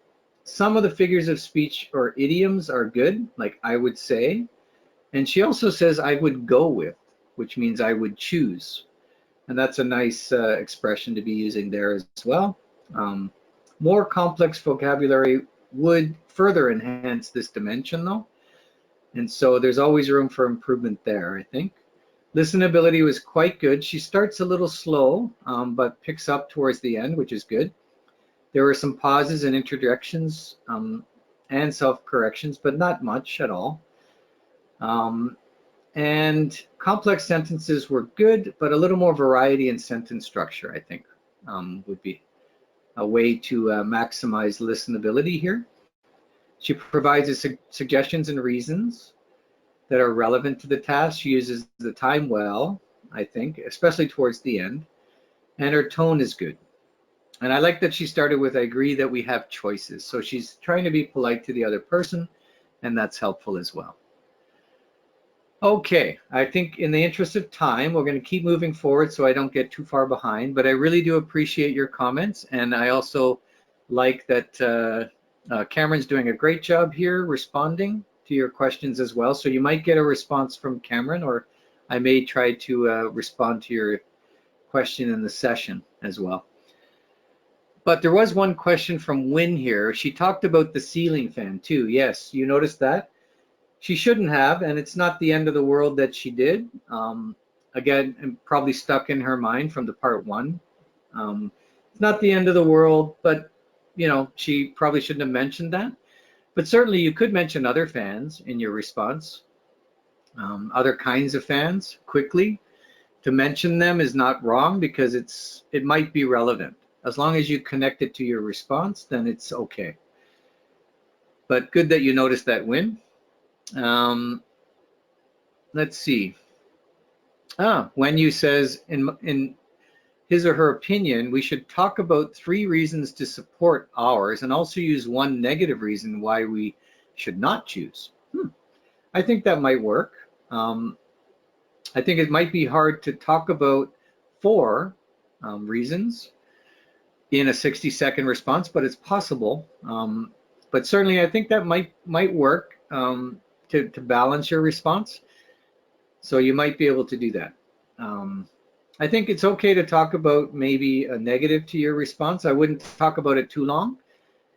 Some of the figures of speech or idioms are good, like I would say. And she also says I would go with, which means I would choose. And that's a nice expression to be using there as well. More complex vocabulary would further enhance this dimension though. And so there's always room for improvement there, I think. Listenability was quite good. She starts a little slow, but picks up towards the end, which is good. There were some pauses and interjections and self-corrections, but not much at all. And complex sentences were good, but a little more variety in sentence structure, I think, would be a way to maximize listenability here. She provides suggestions and reasons that are relevant to the task. She uses the time well, I think, especially towards the end. And her tone is good. And I like that she started with, I agree that we have choices. So she's trying to be polite to the other person, and that's helpful as well. Okay, I think in the interest of time, we're going to keep moving forward so I don't get too far behind, but I really do appreciate your comments. And I also like that Cameron's doing a great job here responding to your questions as well. So you might get a response from Cameron, or I may try to respond to your question in the session as well. But there was one question from Win here. She talked about the ceiling fan too. Yes, you noticed that? She shouldn't have, and it's not the end of the world that she did. Again, and probably stuck in her mind from the part one. It's not the end of the world, but you know, she probably shouldn't have mentioned that. But certainly you could mention other fans in your response, other kinds of fans quickly. To mention them is not wrong because it might be relevant. As long as you connect it to your response, then it's okay. But good that you noticed that, Win. Um, let's see. Wenyu says in his or her opinion, we should talk about 3 reasons to support ours and also use 1 negative reason why we should not choose. I think that might work. I think it might be hard to talk about 4 reasons in a 60-second response, but it's possible. But certainly, I think that might work to balance your response. So you might be able to do that. I think it's okay to talk about maybe a negative to your response. I wouldn't talk about it too long,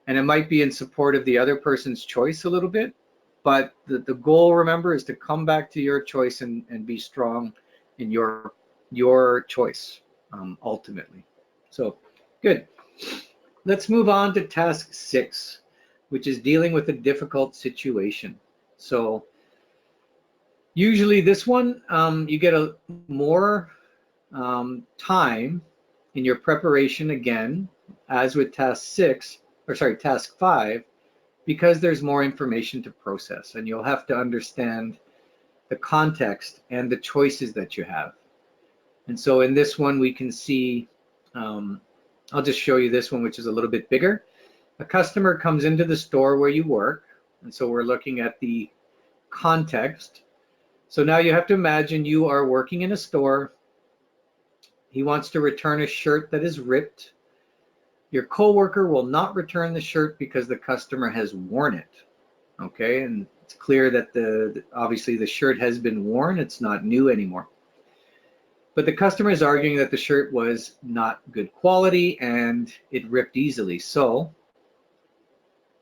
and it might be in support of the other person's choice a little bit. But the goal, remember, is to come back to your choice and be strong in your choice ultimately. So good. Let's move on to task 6, which is dealing with a difficult situation. So usually this one, you get a more time in your preparation again, as with task 5, because there's more information to process and you'll have to understand the context and the choices that you have. And so in this one, we can see, I'll just show you this one, which is a little bit bigger. A customer comes into the store where you work. And so we're looking at the context. So now you have to imagine you are working in a store. He wants to return a shirt that is ripped. Your coworker will not return the shirt because the customer has worn it. Okay, and it's clear that obviously the shirt has been worn. It's not new anymore. But the customer is arguing that the shirt was not good quality and it ripped easily. So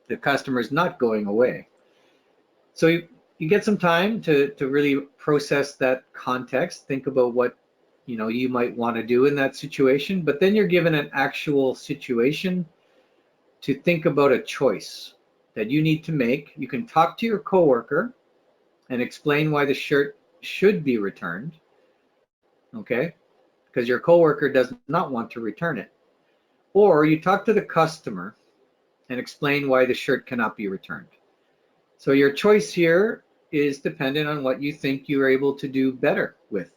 the customer is not going away. So you get some time to really process that context, think about what you might want to do in that situation, but then you're given an actual situation to think about a choice that you need to make. You can talk to your coworker and explain why the shirt should be returned, okay? Because your coworker does not want to return it. Or you talk to the customer and explain why the shirt cannot be returned. So your choice here is dependent on what you think you're able to do better with.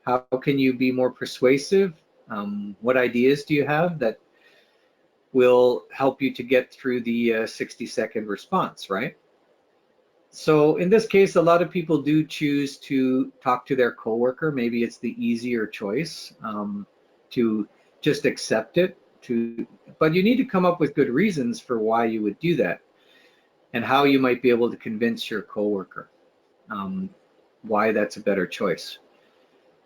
How can you be more persuasive? What ideas do you have that will help you to get through the 60-second response, right? So in this case, a lot of people do choose to talk to their coworker. Maybe it's the easier choice to just accept it. But you need to come up with good reasons for why you would do that and how you might be able to convince your coworker why that's a better choice.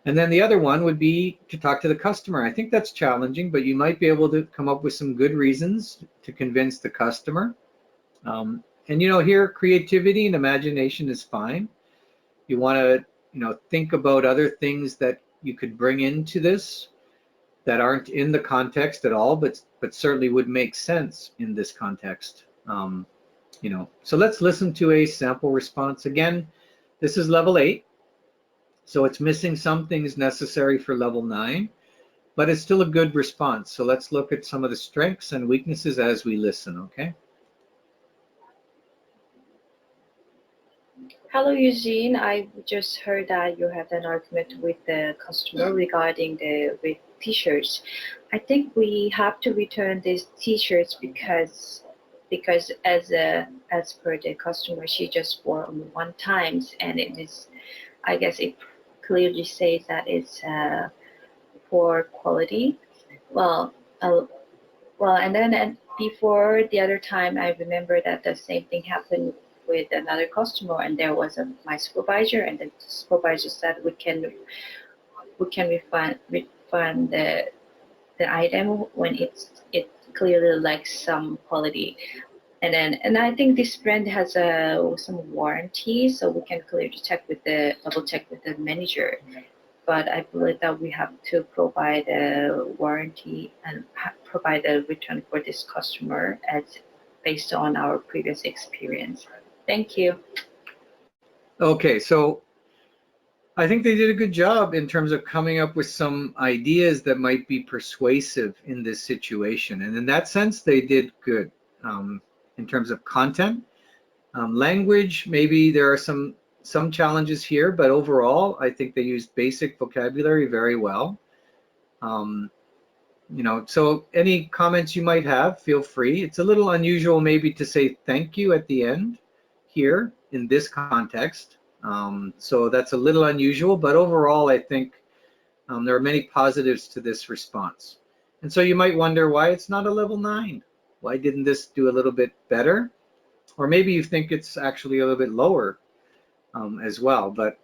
And then the other one would be to talk to the customer. I think that's challenging, but you might be able to come up with some good reasons to convince the customer. And here creativity and imagination is fine. You want to think about other things that you could bring into this that aren't in the context at all, but certainly would make sense in this context. So let's listen to a sample response. Again, this is level 8. So it's missing some things necessary for level 9, but it's still a good response. So let's look at some of the strengths and weaknesses as we listen, okay? Hello, Eugene. I just heard that you had an argument with the customer regarding the with t-shirts. I think we have to return these t-shirts because as per the customer, she just wore them 1 time, and it is, I guess it clearly says that it's poor quality. Well, and before the other time, I remember that the same thing happened with another customer, and there was my supervisor, and the supervisor said we can refund the item when clearly lacks some quality. And I think this brand has some warranty, so we can clearly double check with the manager. But I believe that we have to provide a warranty and provide a return for this customer as based on our previous experience. Thank you. Okay, so I think they did a good job in terms of coming up with some ideas that might be persuasive in this situation. And in that sense, they did good. In terms of content, language, maybe there are some challenges here, but overall, I think they used basic vocabulary very well. So any comments you might have, feel free. It's a little unusual maybe to say thank you at the end here in this context. So that's a little unusual, but overall, I think there are many positives to this response. And so you might wonder why it's not a level 9. Why didn't this do a little bit better? Or maybe you think it's actually a little bit lower as well. But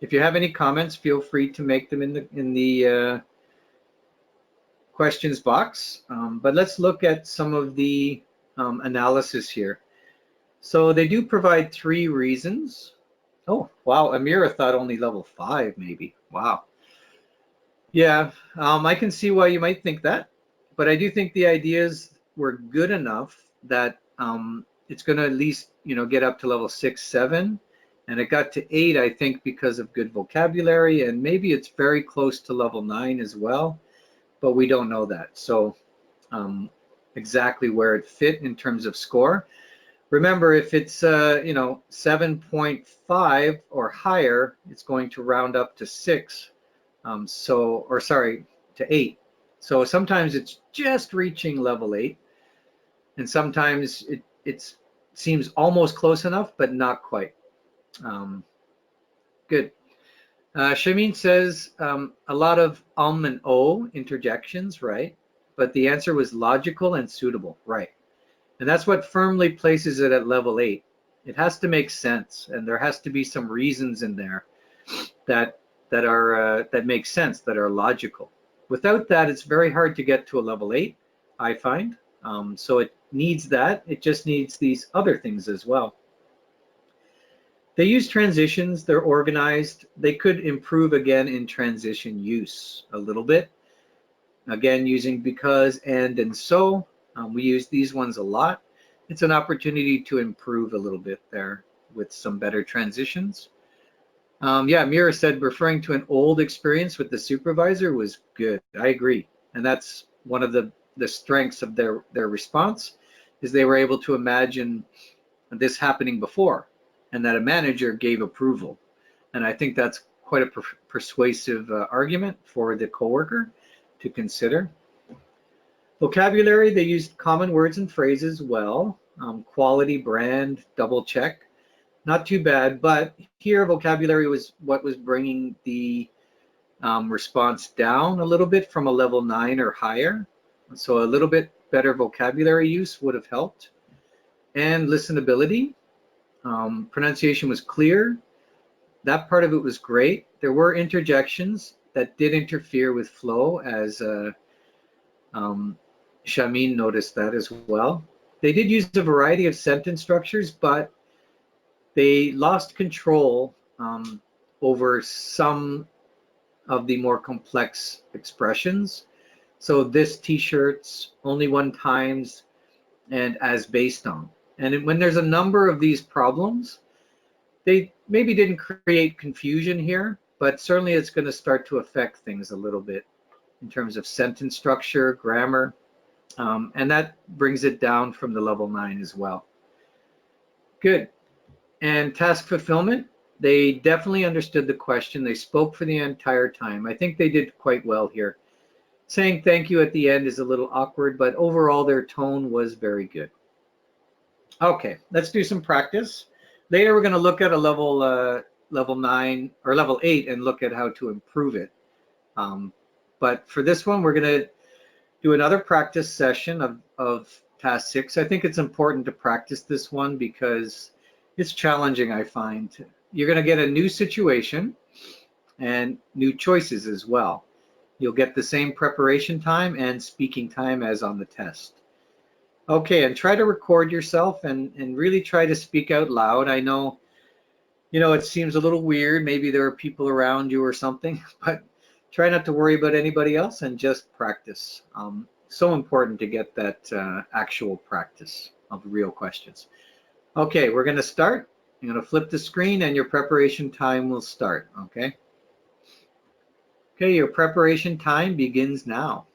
if you have any comments, feel free to make them in the questions box. But let's look at some of the analysis here. So they do provide 3 reasons. Oh, wow, Amira thought only level 5 maybe. Wow. Yeah, I can see why you might think that, but I do think the ideas were good enough that it's going to at least, get up to level 6, 7, and it got to 8, I think, because of good vocabulary, and maybe it's very close to level 9 as well, but we don't know that. So exactly where it fit in terms of score. Remember, if it's 7.5 or higher, it's going to round up to 6. To 8. So sometimes it's just reaching level 8, and sometimes it seems almost close enough, but not quite. Good. Shamin says a lot of and o interjections, right? But the answer was logical and suitable, right? And that's what firmly places it at level 8. It has to make sense, and there has to be some reasons in there that make sense, that are logical. Without that, it's very hard to get to a level 8, I find. So it needs that. It just needs these other things as well. They use transitions. They're organized. They could improve again in transition use a little bit. Again, using because, and so. We use these ones a lot. It's an opportunity to improve a little bit there with some better transitions. Yeah, Mira said referring to an old experience with the supervisor was good. I agree. And that's one of the strengths of their response, is they were able to imagine this happening before and that a manager gave approval. And I think that's quite a persuasive argument for the coworker to consider. Vocabulary, they used common words and phrases well. Quality, brand, double check. Not too bad, but here vocabulary was what was bringing the response down a little bit from a level 9 or higher. So a little bit better vocabulary use would have helped. And listenability, pronunciation was clear. That part of it was great. There were interjections that did interfere with flow, as Shamin noticed that as well. They did use a variety of sentence structures, but they lost control over some of the more complex expressions. So this t-shirts, only one times, and as based on. And when there's a number of these problems, they maybe didn't create confusion here, but certainly it's going to start to affect things a little bit in terms of sentence structure, grammar, and that brings it down from the level 9 as well. Good. And task fulfillment, they definitely understood the question. They spoke for the entire time. I think they did quite well here. Saying thank you at the end is a little awkward, but overall their tone was very good. Okay, let's do some practice. Later we're going to look at a level 9 or level 8 and look at how to improve it. But for this one, we're going to do another practice session of task 6. I think it's important to practice this one because it's challenging, I find. You're going to get a new situation and new choices as well. You'll get the same preparation time and speaking time as on the test. Okay, and try to record yourself and really try to speak out loud. I know, it seems a little weird. Maybe there are people around you or something, but try not to worry about anybody else and just practice. So important to get that actual practice of real questions. Okay, we're going to start. I'm going to flip the screen and your preparation time will start, okay? Okay, your preparation time begins now.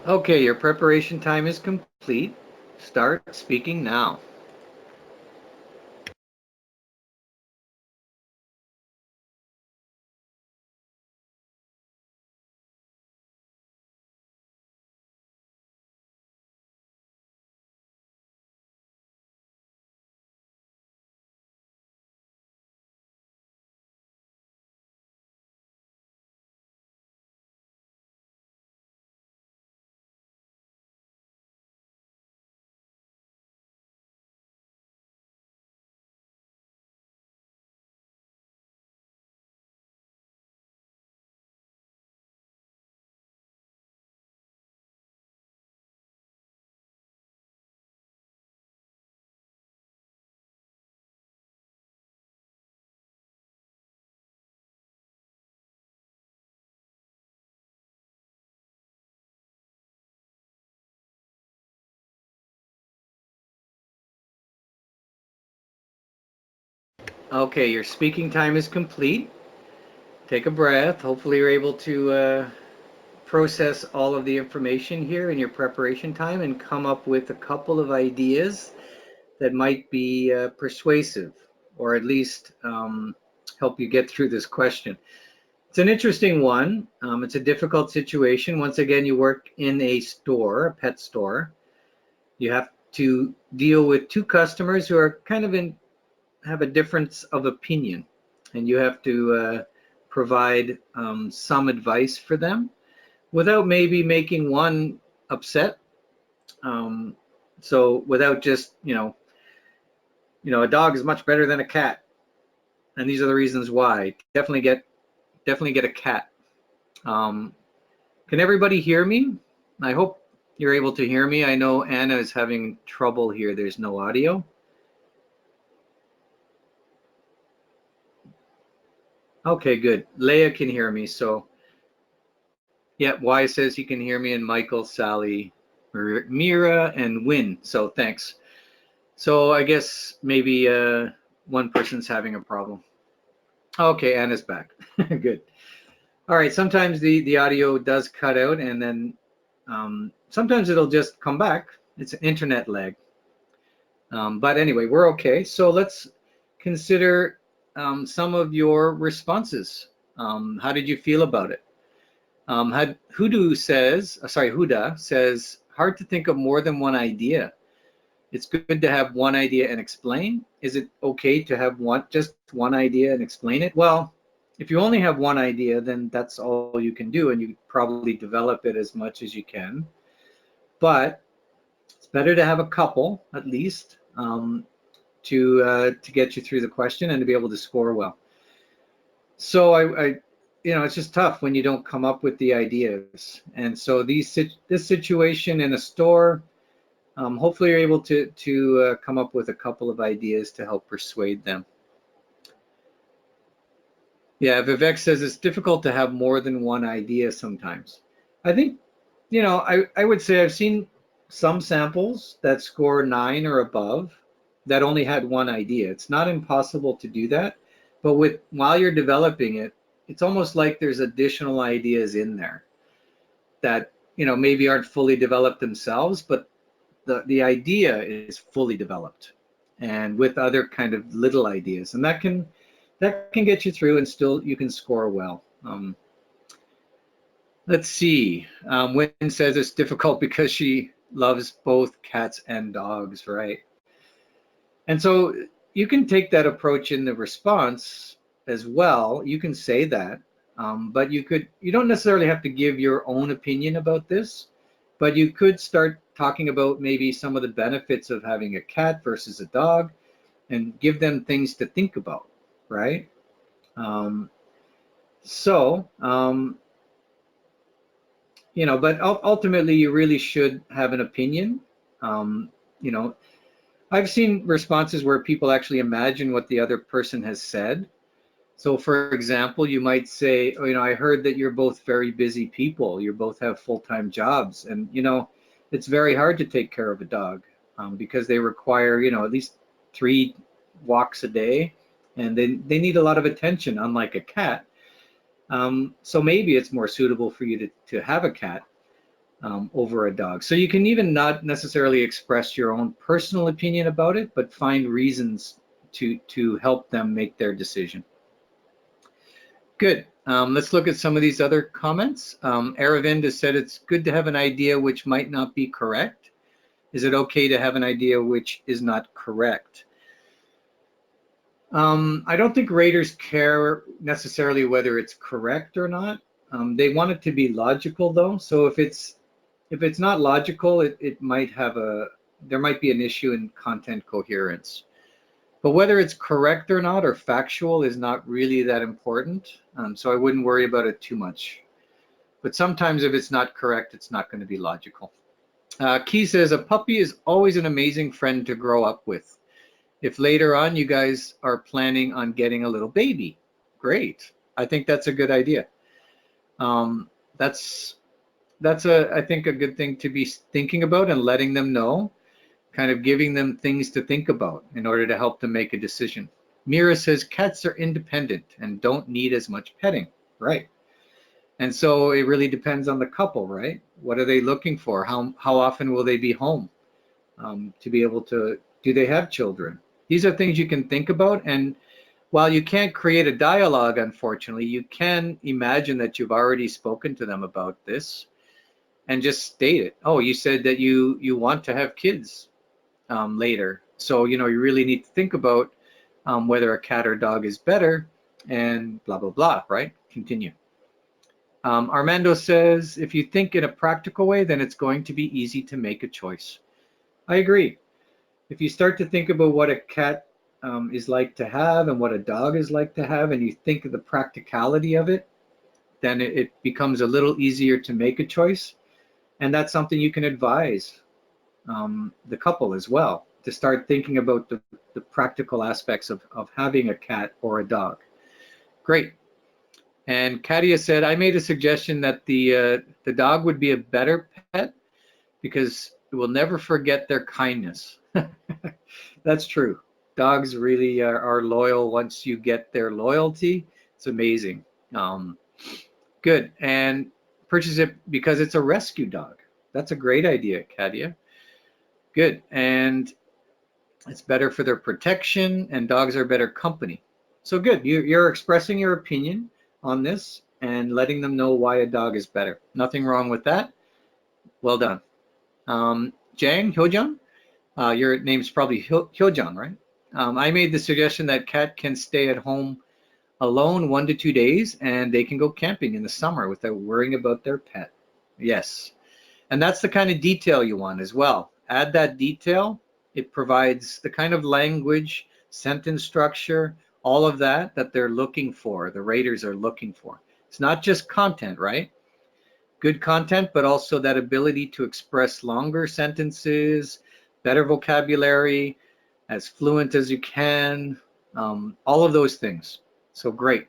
Okay, your preparation time is complete. Start speaking now. Okay, your speaking time is complete. Take a breath. Hopefully you're able to process all of the information here in your preparation time and come up with a couple of ideas that might be persuasive or at least help you get through this question. It's an interesting one. It's a difficult situation. Once again, you work in a store, a pet store. You have to deal with two customers who are kind of have a difference of opinion, and you have to provide some advice for them without maybe making one upset. Um, so without just, a dog is much better than a cat, and these are the reasons why. Definitely get a cat. Um, can everybody hear me? I hope you're able to hear me. I know Anna is having trouble here. There's no audio. Okay, good. Leah can hear me. So, yeah, Y says he can hear me, and Michael, Sally, Mira, and Win. So, thanks. So, I guess maybe one person's having a problem. Okay, Anna's back. Good. All right, sometimes the audio does cut out, and then sometimes it'll just come back. It's an internet lag. But anyway, we're okay. So let's consider some of your responses. How did you feel about it? Huda says, hard to think of more than one idea. It's good to have one idea and explain. Is it okay to have just one idea and explain it? Well, if you only have one idea, then that's all you can do, and you probably develop it as much as you can. But it's better to have a couple at least to get you through the question and to be able to score well. So it's just tough when you don't come up with the ideas. And so this situation in a store, hopefully you're able to come up with a couple of ideas to help persuade them. Yeah, Vivek says it's difficult to have more than one idea sometimes. I think, I would say I've seen some samples that score 9 or above that only had one idea. It's not impossible to do that, but while you're developing it, it's almost like there's additional ideas in there that, maybe aren't fully developed themselves, but the idea is fully developed and with other kind of little ideas. And that can get you through and still you can score well. Let's see. Wynn says it's difficult because she loves both cats and dogs, right? And so you can take that approach in the response as well. You can say that, but you don't necessarily have to give your own opinion about this, but you could start talking about maybe some of the benefits of having a cat versus a dog and give them things to think about, right? So, but ultimately you really should have an opinion. Um, you know, I've seen responses where people actually imagine what the other person has said. So for example, you might say, oh, I heard that you're both very busy people. You both have full-time jobs. And, it's very hard to take care of a dog because they require, at least 3 walks a day. And they need a lot of attention, unlike a cat. So maybe it's more suitable for you to have a cat over a dog. So you can even not necessarily express your own personal opinion about it, but find reasons to help them make their decision. Good. Let's look at some of these other comments. Aravind has said it's good to have an idea which might not be correct. Is it okay to have an idea which is not correct? I don't think raters care necessarily whether it's correct or not. They want it to be logical though. So if it's not logical, there might be an issue in content coherence. But whether it's correct or not, or factual, is not really that important. So I wouldn't worry about it too much. But sometimes if it's not correct, it's not going to be logical. Key says, a puppy is always an amazing friend to grow up with. If later on you guys are planning on getting a little baby, great. I think that's a good idea. That's I think a good thing to be thinking about and letting them know, kind of giving them things to think about in order to help them make a decision. Mira says cats are independent and don't need as much petting, right? And so it really depends on the couple, right? What are they looking for? How often will they be home? To be able to, do they have children? These are things you can think about. And while you can't create a dialogue, unfortunately, you can imagine that you've already spoken to them about this and just state it. Oh, you said that you want to have kids later. So, you really need to think about whether a cat or dog is better and blah, blah, blah, right? Continue. Armando says, if you think in a practical way, then it's going to be easy to make a choice. I agree. If you start to think about what a cat is like to have and what a dog is like to have, and you think of the practicality of it, then it becomes a little easier to make a choice. And that's something you can advise the couple as well, to start thinking about the practical aspects of having a cat or a dog. Great. And Katia said, I made a suggestion that the dog would be a better pet because it will never forget their kindness. That's true. Dogs really are loyal once you get their loyalty. It's amazing. Good. And purchase it because it's a rescue dog. That's a great idea, Katia. Good. And it's better for their protection, and dogs are better company. So good. You're expressing your opinion on this and letting them know why a dog is better. Nothing wrong with that. Well done. Jang Hyojang, your name's probably Hyojang, right? I made the suggestion that cat can stay at home alone 1 to 2 days, and they can go camping in the summer without worrying about their pet. Yes. And that's the kind of detail you want as well. Add that detail. It provides the kind of language, sentence structure, all of that they're looking for, the raters are looking for. It's not just content, right? Good content, but also that ability to express longer sentences, better vocabulary, as fluent as you can, all of those things. So great.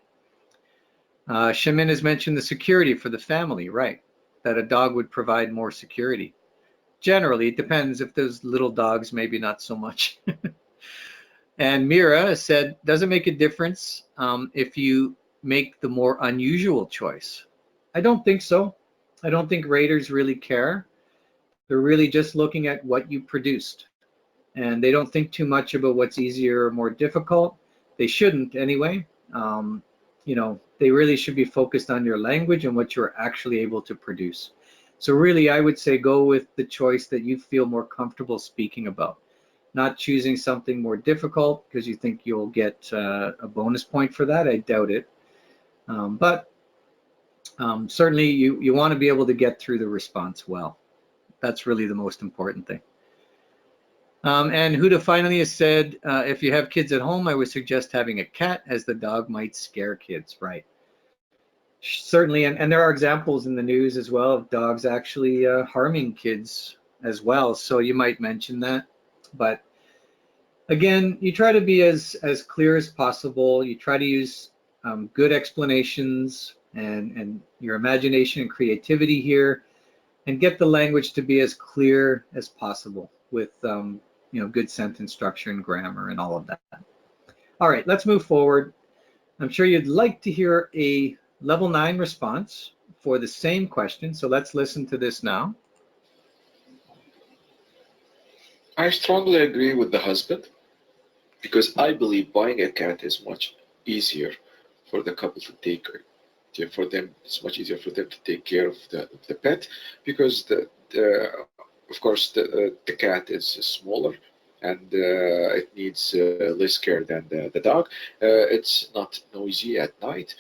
Shamin has mentioned the security for the family, right? that a dog would provide more security. Generally, it depends. If those little dogs, maybe not so much. And Mira said, does it make a difference if you make the more unusual choice? I don't think so. I don't think raters really care. They're really just looking at what you produced. And they don't think too much about what's easier or more difficult. They shouldn't anyway. You know, they really should be focused on your language and what you're actually able to produce. So really, I would say go with the choice that you feel more comfortable speaking about. Not choosing something more difficult because you think you'll get a bonus point for that. I doubt it. But certainly you want to be able to get through the response well. That's really the most important thing. And Huda finally has said, if you have kids at home, I would suggest having a cat, as the dog might scare kids. Right. Certainly, and there are examples in the news as well of dogs actually harming kids as well. So you might mention that. But again, you try to be as clear as possible. You try to use good explanations and your imagination and creativity here, and get the language to be as clear as possible with you know, good sentence structure and grammar and all of that. All right, let's move forward. I'm sure you'd like to hear a level 9 response for the same question. So let's listen to this now. I strongly agree with the husband because I believe buying a cat is much easier for the couple to take. For them, it's much easier for them to take care of the pet because of course the cat is smaller and it needs less care than the dog. It's not noisy at night.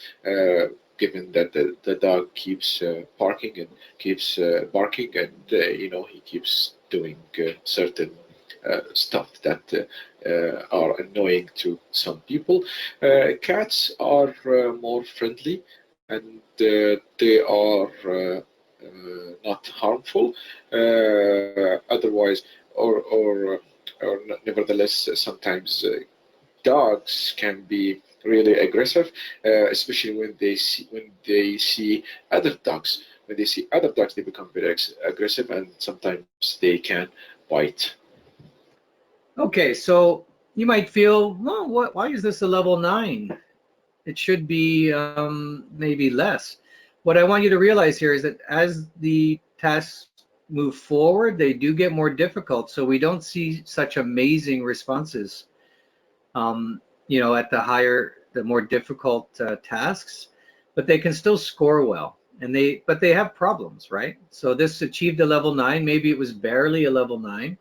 Given that the dog keeps barking and keeps barking, and you know, he keeps doing certain stuff that are annoying to some people. Cats are more friendly, and they are not harmful. Otherwise, or nevertheless, sometimes dogs can be really aggressive, especially when they see other dogs. When they see other dogs, they become very aggressive, and sometimes they can bite. Okay, so you might feel, well, why is this a level 9? It should be maybe less. What I want you to realize here is that as the tasks move forward, they do get more difficult. So we don't see such amazing responses, you know, at the more difficult tasks, but they can still score well. But they have problems, right? So this achieved a level 9. Maybe it was barely a level 9,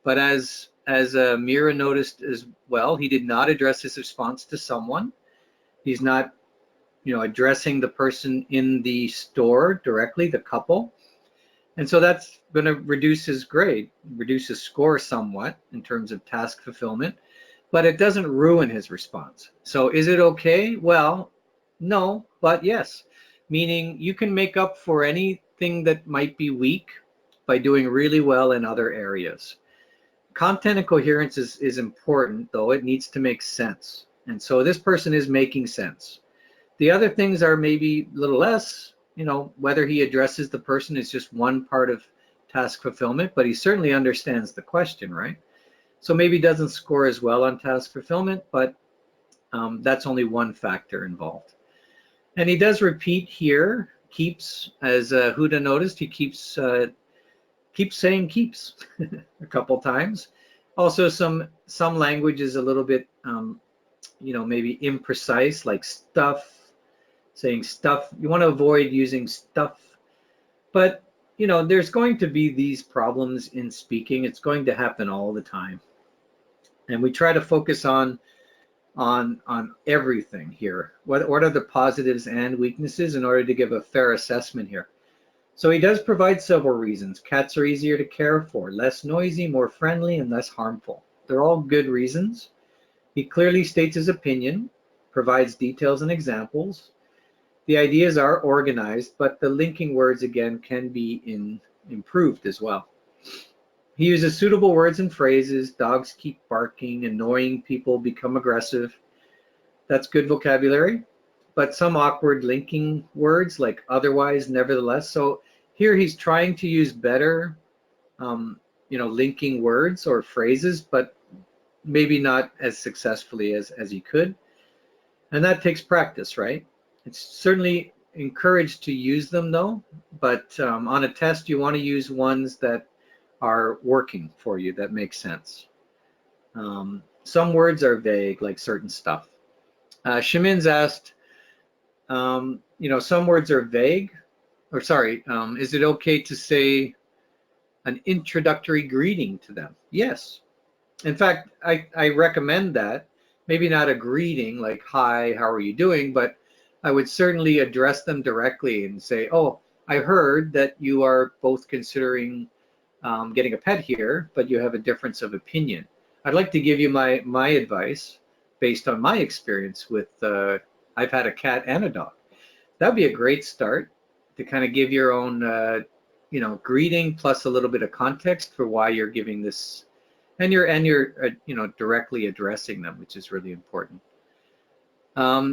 but as Mira noticed as well, he did not address his response to someone. He's not, you know, addressing the person in the store directly, the couple. And so that's going to reduce his grade, reduce his score somewhat in terms of task fulfillment, but it doesn't ruin his response. So is it okay? Well, no, but yes, meaning you can make up for anything that might be weak by doing really well in other areas. Content and coherence is important, though. It needs to make sense. And so this person is making sense. The other things are maybe a little less, you know, whether he addresses the person is just one part of task fulfillment, but he certainly understands the question, right? So maybe doesn't score as well on task fulfillment, but that's only one factor involved. And he does repeat here, keeps, as Huda noticed, he keeps saying keeps a couple times. Also, some language is a little bit, you know, maybe imprecise, like stuff, saying stuff. You want to avoid using stuff, but you know, there's going to be these problems in speaking. It's going to happen all the time, and we try to focus on everything here. What are the positives and weaknesses in order to give a fair assessment here? So he does provide several reasons. Cats are easier to care for, less noisy, more friendly, and less harmful. They're all good reasons. He clearly states his opinion, provides details and examples. The ideas are organized, but the linking words, again, can be improved as well. He uses suitable words and phrases. Dogs keep barking, annoying people become aggressive. That's good vocabulary, but some awkward linking words like otherwise, nevertheless. So Here he's trying to use better, linking words or phrases, but maybe not as successfully as he could. And that takes practice, right? It's certainly encouraged to use them though, but on a test, you want to use ones that are working for you, that make sense. Some words are vague, like certain stuff. Shamin's asked, some words are vague, or sorry, is it okay to say an introductory greeting to them? Yes. In fact, I recommend that. Maybe not a greeting like, hi, how are you doing? But I would certainly address them directly and say, oh, I heard that you are both considering getting a pet here, but you have a difference of opinion. I'd like to give you my advice based on my experience with, I've had a cat and a dog. That'd be a great start to kind of give your own, greeting plus a little bit of context for why you're giving this, and you're directly addressing them, which is really important.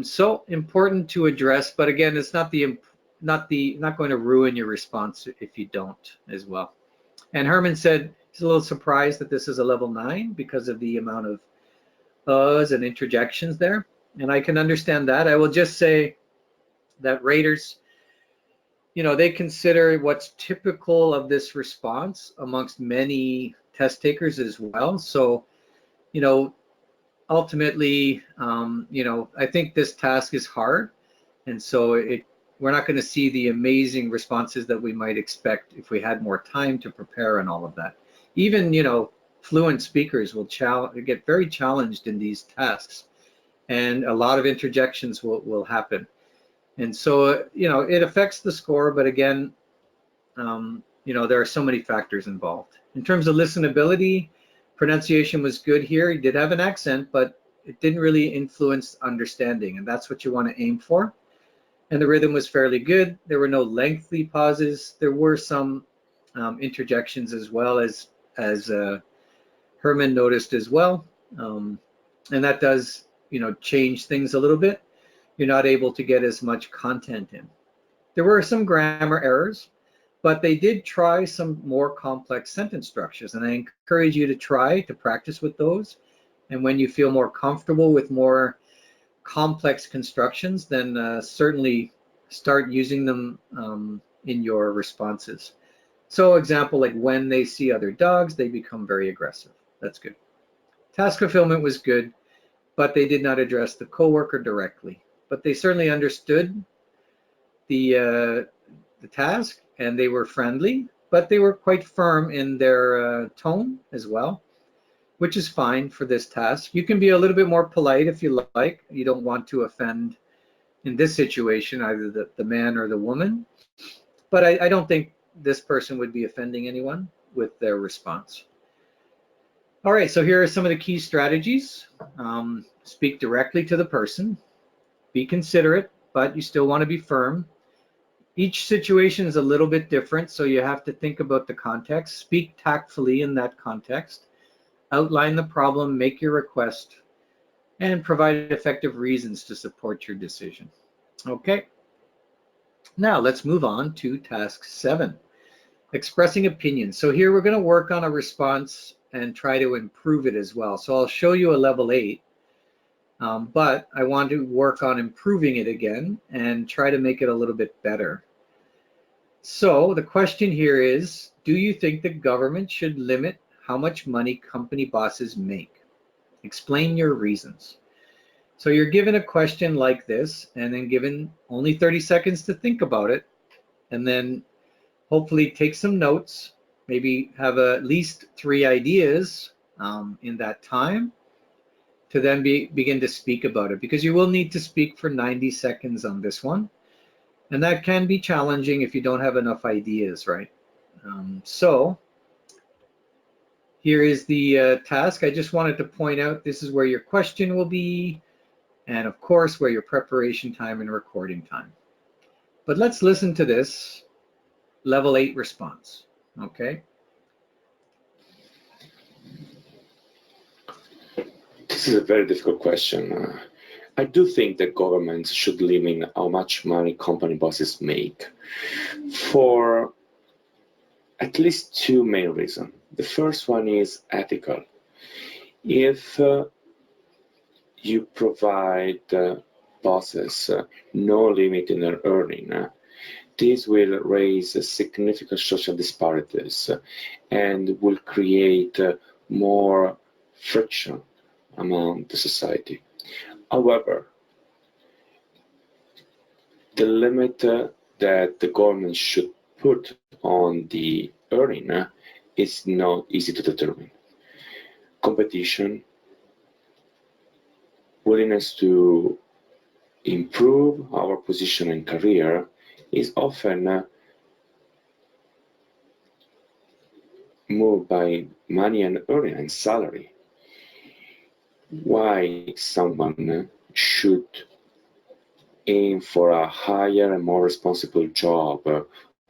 So important to address, but again, it's not going to ruin your response if you don't as well. And Herman said he's a little surprised that this is a level 9 because of the amount of uhs and interjections there, and I can understand that. I will just say that raters, they consider what's typical of this response amongst many test takers as well. So, ultimately, I think this task is hard, and so we're not going to see the amazing responses that we might expect if we had more time to prepare and all of that. Even, fluent speakers will get very challenged in these tasks, and a lot of interjections will happen. And so, it affects the score, but again, there are so many factors involved. In terms of listenability, pronunciation was good here. He did have an accent, but it didn't really influence understanding, and that's what you want to aim for. And the rhythm was fairly good. There were no lengthy pauses. There were some interjections as well, as Herman noticed as well. And that does, change things a little bit. You're not able to get as much content in. There were some grammar errors, but they did try some more complex sentence structures, and I encourage you to try to practice with those. And when you feel more comfortable with more complex constructions, then certainly start using them in your responses. So example, like when they see other dogs, they become very aggressive. That's good. Task fulfillment was good, but they did not address the coworker directly. But they certainly understood the task, and they were friendly, but they were quite firm in their tone as well, which is fine for this task. You can be a little bit more polite if you like. You don't want to offend, in this situation, either the man or the woman. But I don't think this person would be offending anyone with their response. All right, so here are some of the key strategies. Speak directly to the person. Be considerate, but you still want to be firm. Each situation is a little bit different, so you have to think about the context. Speak tactfully in that context. Outline the problem, make your request, and provide effective reasons to support your decision. Okay. Now let's move on to task 7, expressing opinions. So here we're going to work on a response and try to improve it as well. So I'll show you a level 8. But I want to work on improving it again and try to make it a little bit better. So the question here is, do you think the government should limit how much money company bosses make? Explain your reasons. So you're given a question like this and then given only 30 seconds to think about it, and then hopefully take some notes, maybe have at least 3 ideas in that time, to then begin to speak about it, because you will need to speak for 90 seconds on this one. And that can be challenging if you don't have enough ideas, right? So here is the task. I just wanted to point out this is where your question will be, and of course where your preparation time and recording time. But let's listen to this level 8 response, okay? This is a very difficult question. I do think that governments should limit how much money company bosses make. For at least two main reasons. The first one is ethical. If you provide bosses no limit in their earning, this will raise significant social disparities and will create more friction among the society. However, the limit that the government should put on the earning is not easy to determine. Competition, willingness to improve our position and career is often moved by money and earning and salary. Why someone should aim for a higher and more responsible job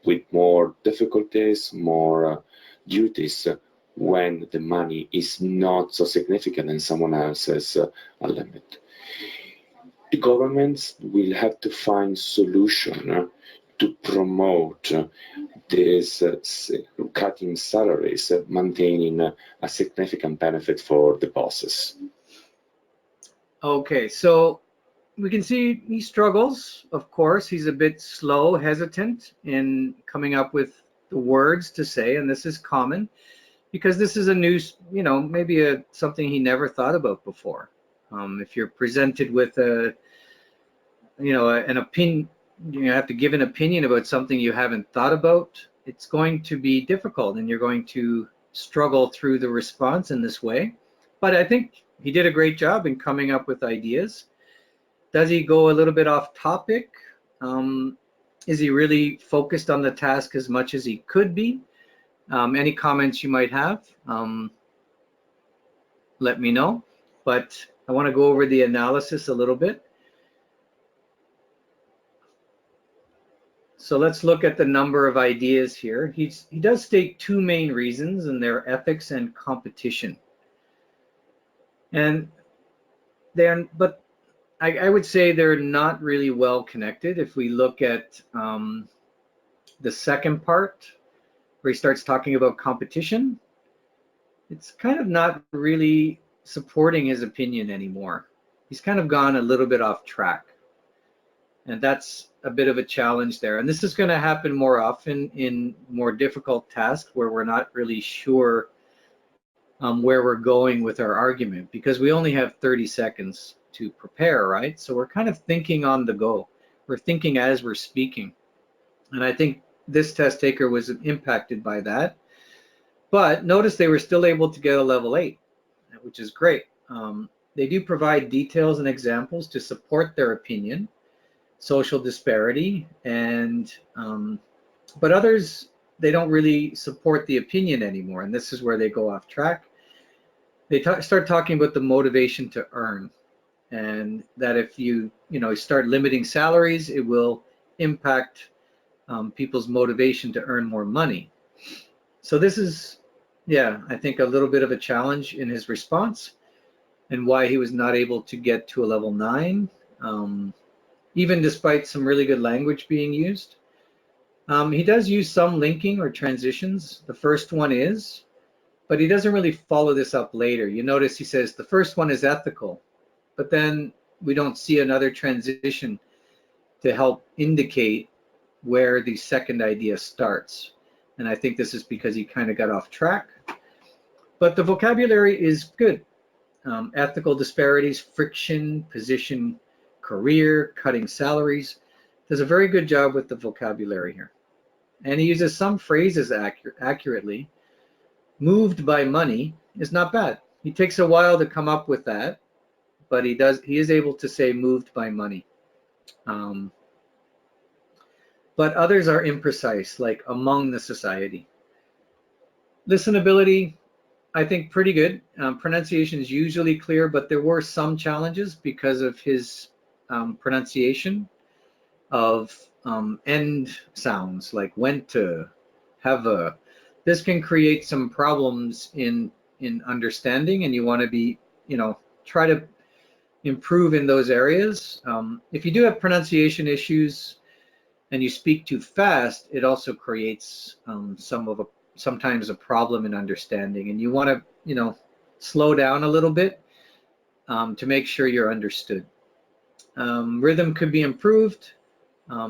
with more difficulties, more duties, when the money is not so significant and someone else has a limit. The governments will have to find solution to promote this cutting salaries, maintaining a significant benefit for the bosses. Okay, so we can see he struggles, of course. He's a bit slow, hesitant in coming up with the words to say, and this is common because this is a new, maybe something he never thought about before. If you're presented with an opinion, you have to give an opinion about something you haven't thought about, it's going to be difficult and you're going to struggle through the response in this way. But I think he did a great job in coming up with ideas. Does he go a little bit off topic? Is he really focused on the task as much as he could be? Any comments you might have, let me know. But I want to go over the analysis a little bit. So let's look at the number of ideas here. He does state two main reasons, and they're ethics and competition. And but I would say they're not really well connected. If we look at the second part, where he starts talking about competition, it's kind of not really supporting his opinion anymore. He's kind of gone a little bit off track. And that's a bit of a challenge there. And this is going to happen more often in more difficult tasks where we're not really sure where we're going with our argument, because we only have 30 seconds to prepare, right? So we're kind of thinking on the go. We're thinking as we're speaking. And I think this test taker was impacted by that. But notice they were still able to get a level 8, which is great. They do provide details and examples to support their opinion, social disparity, and but others, they don't really support the opinion anymore. And this is where they go off track. They start talking about the motivation to earn, and that if you start limiting salaries, it will impact people's motivation to earn more money. So this is, I think a little bit of a challenge in his response, and why he was not able to get to a level 9, even despite some really good language being used. He does use some linking or transitions. The first one is, but he doesn't really follow this up later. You notice he says the first one is ethical, but then we don't see another transition to help indicate where the second idea starts. And I think this is because he kind of got off track. But the vocabulary is good. Ethical disparities, friction, position, career, cutting salaries. Does a very good job with the vocabulary here. And he uses some phrases accurately. Moved by money is not bad. He takes a while to come up with that, but he is able to say moved by money. But others are imprecise, like among the society. Listenability, I think pretty good. Pronunciation is usually clear, but there were some challenges because of his pronunciation of end sounds, like went to, have a. This can create some problems in understanding, and you want to be, try to improve in those areas. If you do have pronunciation issues and you speak too fast, it also creates some of sometimes a problem in understanding, and you want to, slow down a little bit to make sure you're understood. Rhythm could be improved.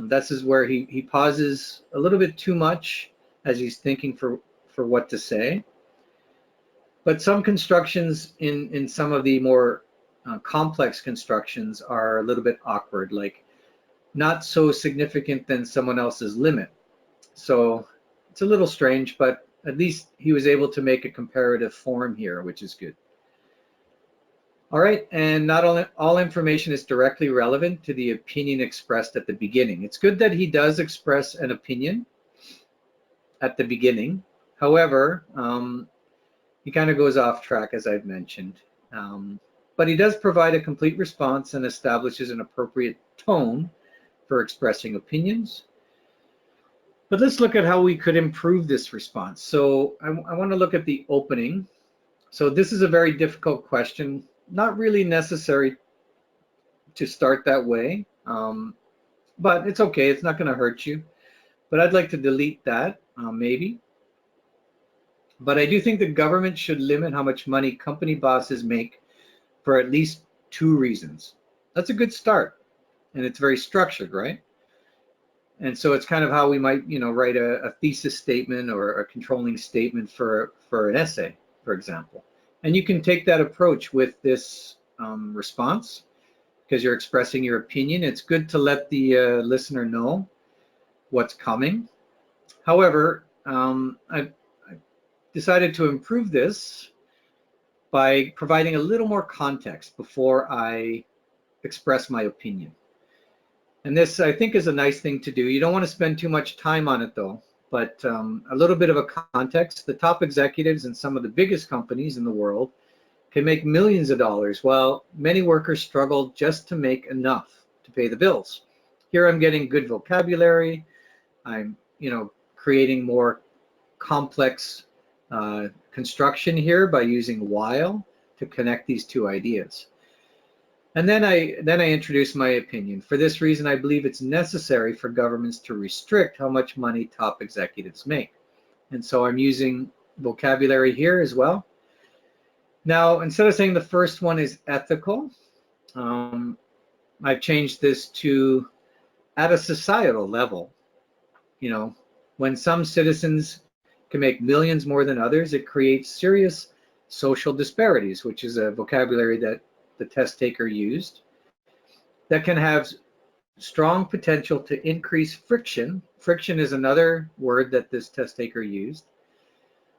This is where he pauses a little bit too much as he's thinking for what to say. But some constructions in some of the more complex constructions are a little bit awkward, like not so significant than someone else's limit. So it's a little strange, but at least he was able to make a comparative form here, which is good. All right, and not all information is directly relevant to the opinion expressed at the beginning. It's good that he does express an opinion at the beginning. However, he kind of goes off track, as I've mentioned. But he does provide a complete response and establishes an appropriate tone for expressing opinions. But let's look at how we could improve this response. So I want to look at the opening. So this is a very difficult question, not really necessary to start that way, but it's okay. It's not going to hurt you. But I'd like to delete that, maybe. But I do think the government should limit how much money company bosses make for at least 2 reasons. That's a good start, and it's very structured, right? And so it's kind of how we might, write a thesis statement or a controlling statement for an essay, for example. And you can take that approach with this response because you're expressing your opinion. It's good to let the listener know what's coming. However, I've decided to improve this by providing a little more context before I express my opinion. And this, I think, is a nice thing to do. You don't want to spend too much time on it, though, but a little bit of a context. The top executives in some of the biggest companies in the world can make millions of dollars, while many workers struggle just to make enough to pay the bills. Here I'm getting good vocabulary. I'm, creating more complex construction here by using while to connect these 2 ideas. And then I introduce my opinion. For this reason, I believe it's necessary for governments to restrict how much money top executives make. And so I'm using vocabulary here as well. Now, instead of saying the first one is ethical, I've changed this to at a societal level. When some citizens can make millions more than others, it creates serious social disparities, which is a vocabulary that the test taker used, that can have strong potential to increase friction. Friction is another word that this test taker used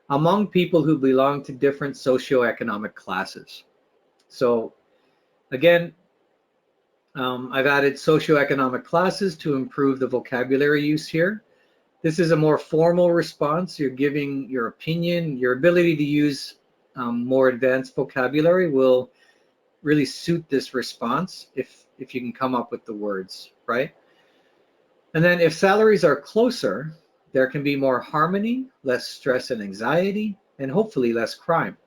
among people who belong to different socioeconomic classes. So again, I've added socioeconomic classes to improve the vocabulary use here. This is a more formal response. You're giving your opinion. Your ability to use more advanced vocabulary will really suit this response if you can come up with the words, right? And then if salaries are closer, there can be more harmony, less stress and anxiety, and hopefully less crime.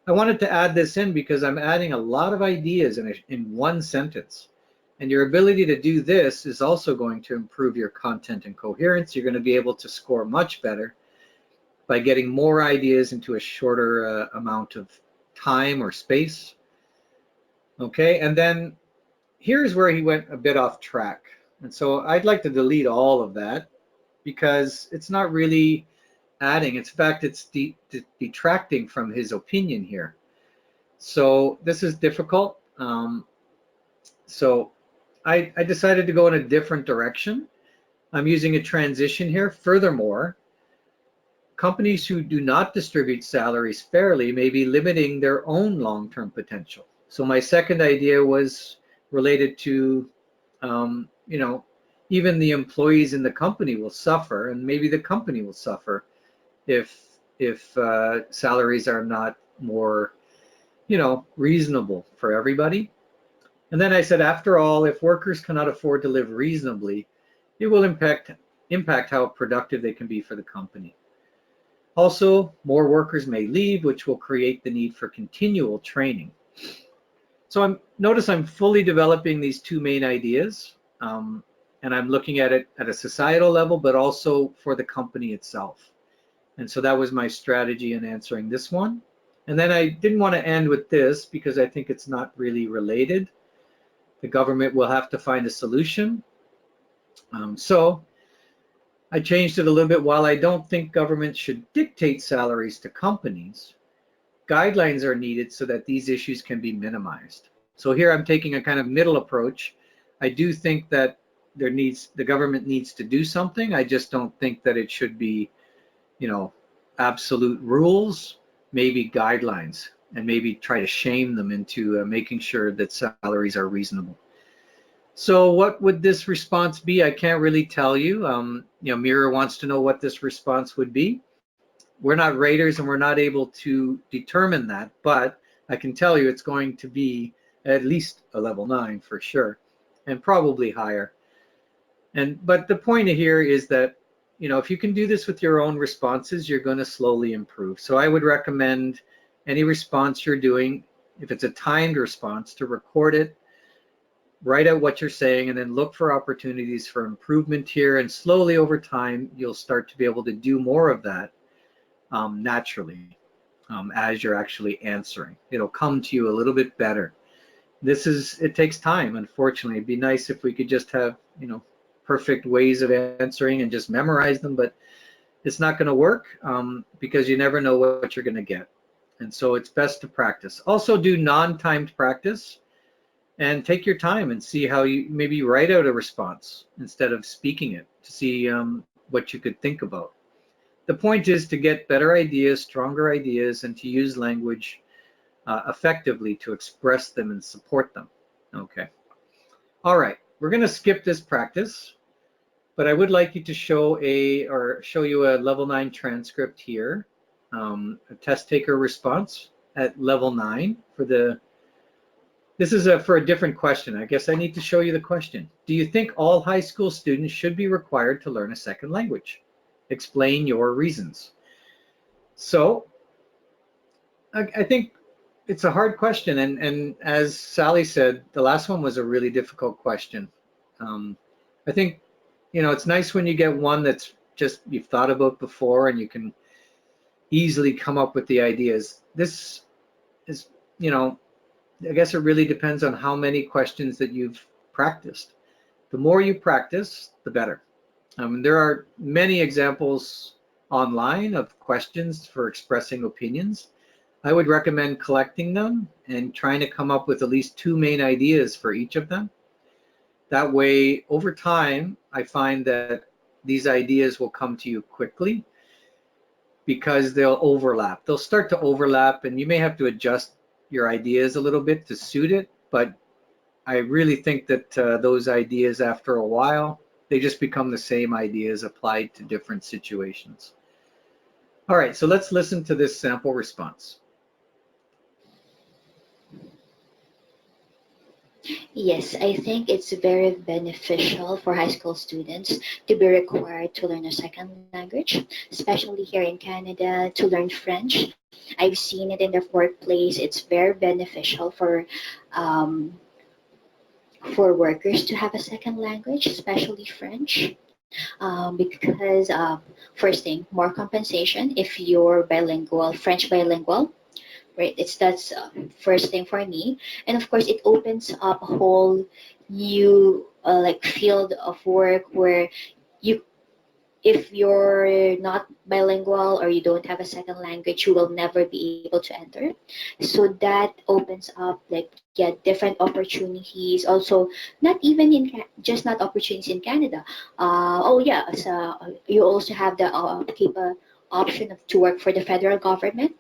I wanted to add this in because I'm adding a lot of ideas in one sentence. And your ability to do this is also going to improve your content and coherence. You're going to be able to score much better by getting more ideas into a shorter amount of time or space. Okay, and then here's where he went a bit off track. And so I'd like to delete all of that because it's not really adding. In fact, it's detracting from his opinion here. So this is difficult. So I decided to go in a different direction. I'm using a transition here. Furthermore, companies who do not distribute salaries fairly may be limiting their own long-term potential. So my second idea was related to, even the employees in the company will suffer, and maybe the company will suffer if salaries are not more, reasonable for everybody. And then I said, after all, if workers cannot afford to live reasonably, it will impact how productive they can be for the company. Also, more workers may leave, which will create the need for continual training. So notice I'm fully developing these 2 main ideas, and I'm looking at it at a societal level, but also for the company itself. And so that was my strategy in answering this one. And then I didn't want to end with this because I think it's not really related. The government will have to find a solution. So I changed it a little bit. While I don't think government should dictate salaries to companies, guidelines are needed so that these issues can be minimized. So here I'm taking a kind of middle approach. I do think that the government needs to do something. I just don't think that it should be, absolute rules, maybe guidelines, and maybe try to shame them into making sure that salaries are reasonable. So what would this response be? I can't really tell you. Mira wants to know what this response would be. We're not raters and we're not able to determine that, but I can tell you it's going to be at least a level 9 for sure, and probably higher. But the point here is that, if you can do this with your own responses, you're going to slowly improve. So I would recommend any response you're doing, if it's a timed response, to record it, write out what you're saying, and then look for opportunities for improvement here. And slowly over time, you'll start to be able to do more of that naturally as you're actually answering. It'll come to you a little bit better. It takes time, unfortunately. It'd be nice if we could just have, perfect ways of answering and just memorize them, but it's not going to work because you never know what you're going to get. And so it's best to practice. Also do non-timed practice and take your time and see how you maybe write out a response instead of speaking it to see what you could think about. The point is to get better ideas, stronger ideas, and to use language effectively to express them and support them. Okay. All right. We're going to skip this practice, but I would like you to show you a level 9 transcript here, a test taker response at level 9 this is for a different question. I guess I need to show you the question. Do you think all high school students should be required to learn a second language? Explain your reasons. So I think it's a hard question, and as Sally said, the last one was a really difficult question. I think, it's nice when you get one that's just you've thought about before and you can easily come up with the ideas. This is, I guess it really depends on how many questions that you've practiced. The more you practice, the better. There are many examples online of questions for expressing opinions. I would recommend collecting them and trying to come up with at least 2 main ideas for each of them. That way, over time, I find that these ideas will come to you quickly because they'll overlap. They'll start to overlap, and you may have to adjust your ideas a little bit to suit it, but I really think that those ideas, after a while, they just become the same ideas applied to different situations. All right, so let's listen to this sample response. Yes, I think it's very beneficial for high school students to be required to learn a second language, especially here in Canada, to learn French. I've seen it in the workplace. It's very beneficial for workers to have a second language, especially French, because first thing, more compensation if you're bilingual, French bilingual, right? That's first thing for me, and of course it opens up a whole new like field of work where you, if you're not bilingual or you don't have a second language, you will never be able to enter. So that opens up, like, yeah, different opportunities. Also, not even in just not opportunities in Canada. Oh yeah, so you also have the option of to work for the federal government,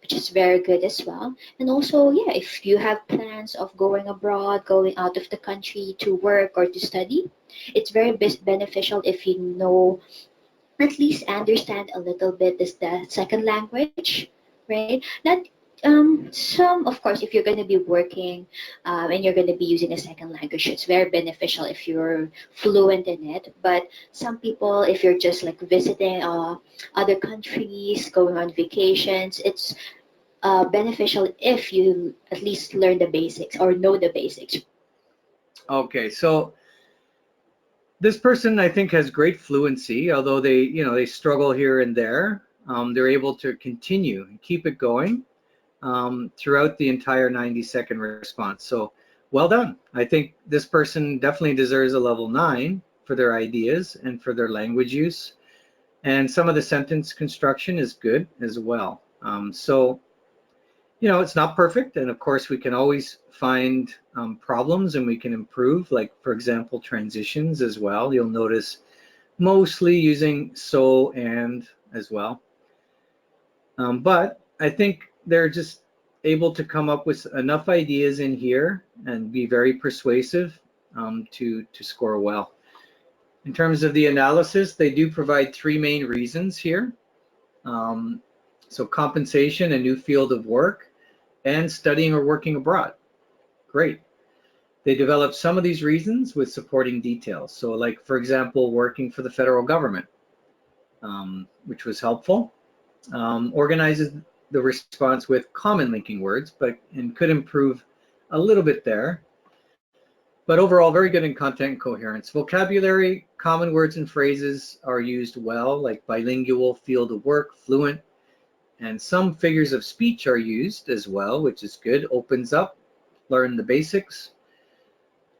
which is very good as well. And also, yeah, if you have plans of going abroad, going out of the country to work or to study, it's very beneficial if you know, at least understand a little bit this the second language, right? Not some, of course, if you're going to be working and you're going to be using a second language, it's very beneficial if you're fluent in it. But some people, if you're just like visiting other countries, going on vacations, it's beneficial if you at least learn the basics or know the basics. Okay, so this person, I think, has great fluency, although they struggle here and there. they're able to continue and keep it going throughout the entire 90-second response. So well done. I think this person definitely deserves a level 9 for their ideas and for their language use. And some of the sentence construction is good as well. So, you know, it's not perfect. And of course, we can always find problems and we can improve, like, for example, transitions as well. You'll notice mostly using so and as well. But I think they're just able to come up with enough ideas in here and be very persuasive to score well. In terms of the analysis, they do provide 3 main reasons here. So compensation, a new field of work, and studying or working abroad. Great. They develop some of these reasons with supporting details. So like, for example, working for the federal government, which was helpful. Organizes the response with common linking words, and could improve a little bit there. But overall, very good in content and coherence. Vocabulary, common words and phrases are used well, like bilingual, field of work, fluent, and some figures of speech are used as well, which is good. Opens up, learn the basics.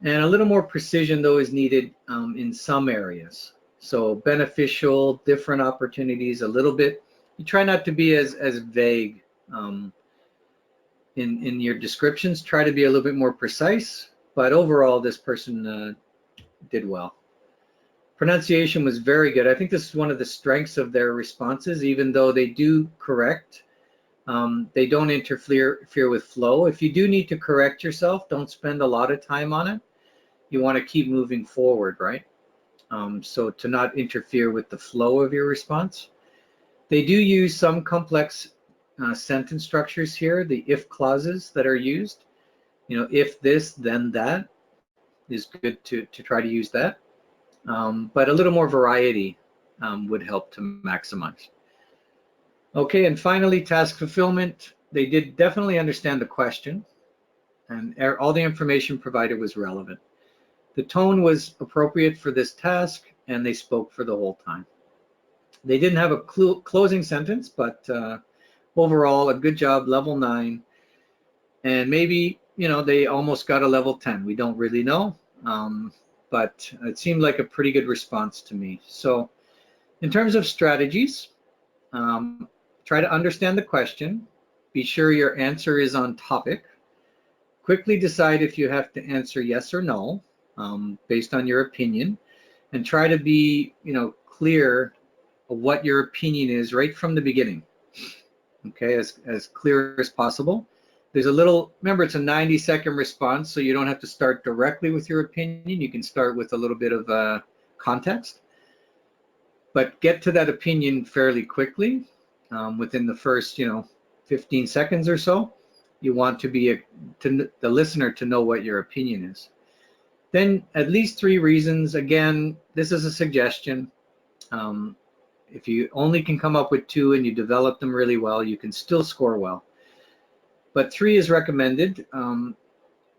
And a little more precision, though, is needed in some areas. So beneficial, different opportunities, a little bit. You try not to be as vague in your descriptions. Try to be a little bit more precise. But overall, this person did well. Pronunciation was very good. I think this is one of the strengths of their responses, even though they do correct. They don't interfere with flow. If you do need to correct yourself, don't spend a lot of time on it. You want to keep moving forward, right? So to not interfere with the flow of your response. They do use some complex sentence structures here, the if clauses that are used. You know, if this, then that is good to try to use that. But a little more variety would help to maximize. Okay, and finally, task fulfillment. They did definitely understand the question, and all the information provided was relevant. The tone was appropriate for this task, and they spoke for the whole time. They didn't have a closing sentence, but overall, a good job, level 9. And maybe, you know, they almost got a level 10. We don't really know, but it seemed like a pretty good response to me. So in terms of strategies, try to understand the question. Be sure your answer is on topic. Quickly decide if you have to answer yes or no based on your opinion. And try to be, you know, clear of what your opinion is right from the beginning. Okay, as clear as possible. There's a little, remember, it's a 90-second response, so you don't have to start directly with your opinion. You can start with a little bit of context, but get to that opinion fairly quickly within the first, 15 seconds or so. You want to be the listener to know what your opinion is. Then at least 3 reasons. Again, this is a suggestion. If you only can come up with 2 and you develop them really well, you can still score well. But 3 is recommended.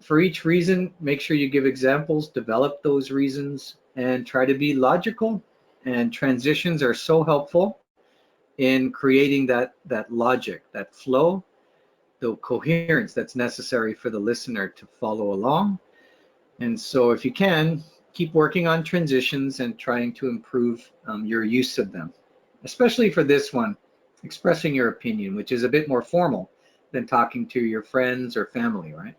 For each reason, make sure you give examples, develop those reasons, and try to be logical. And transitions are so helpful in creating that logic, that flow, the coherence that's necessary for the listener to follow along. And so if you can, keep working on transitions and trying to improve your use of them, especially for this one, expressing your opinion, which is a bit more formal than talking to your friends or family, right?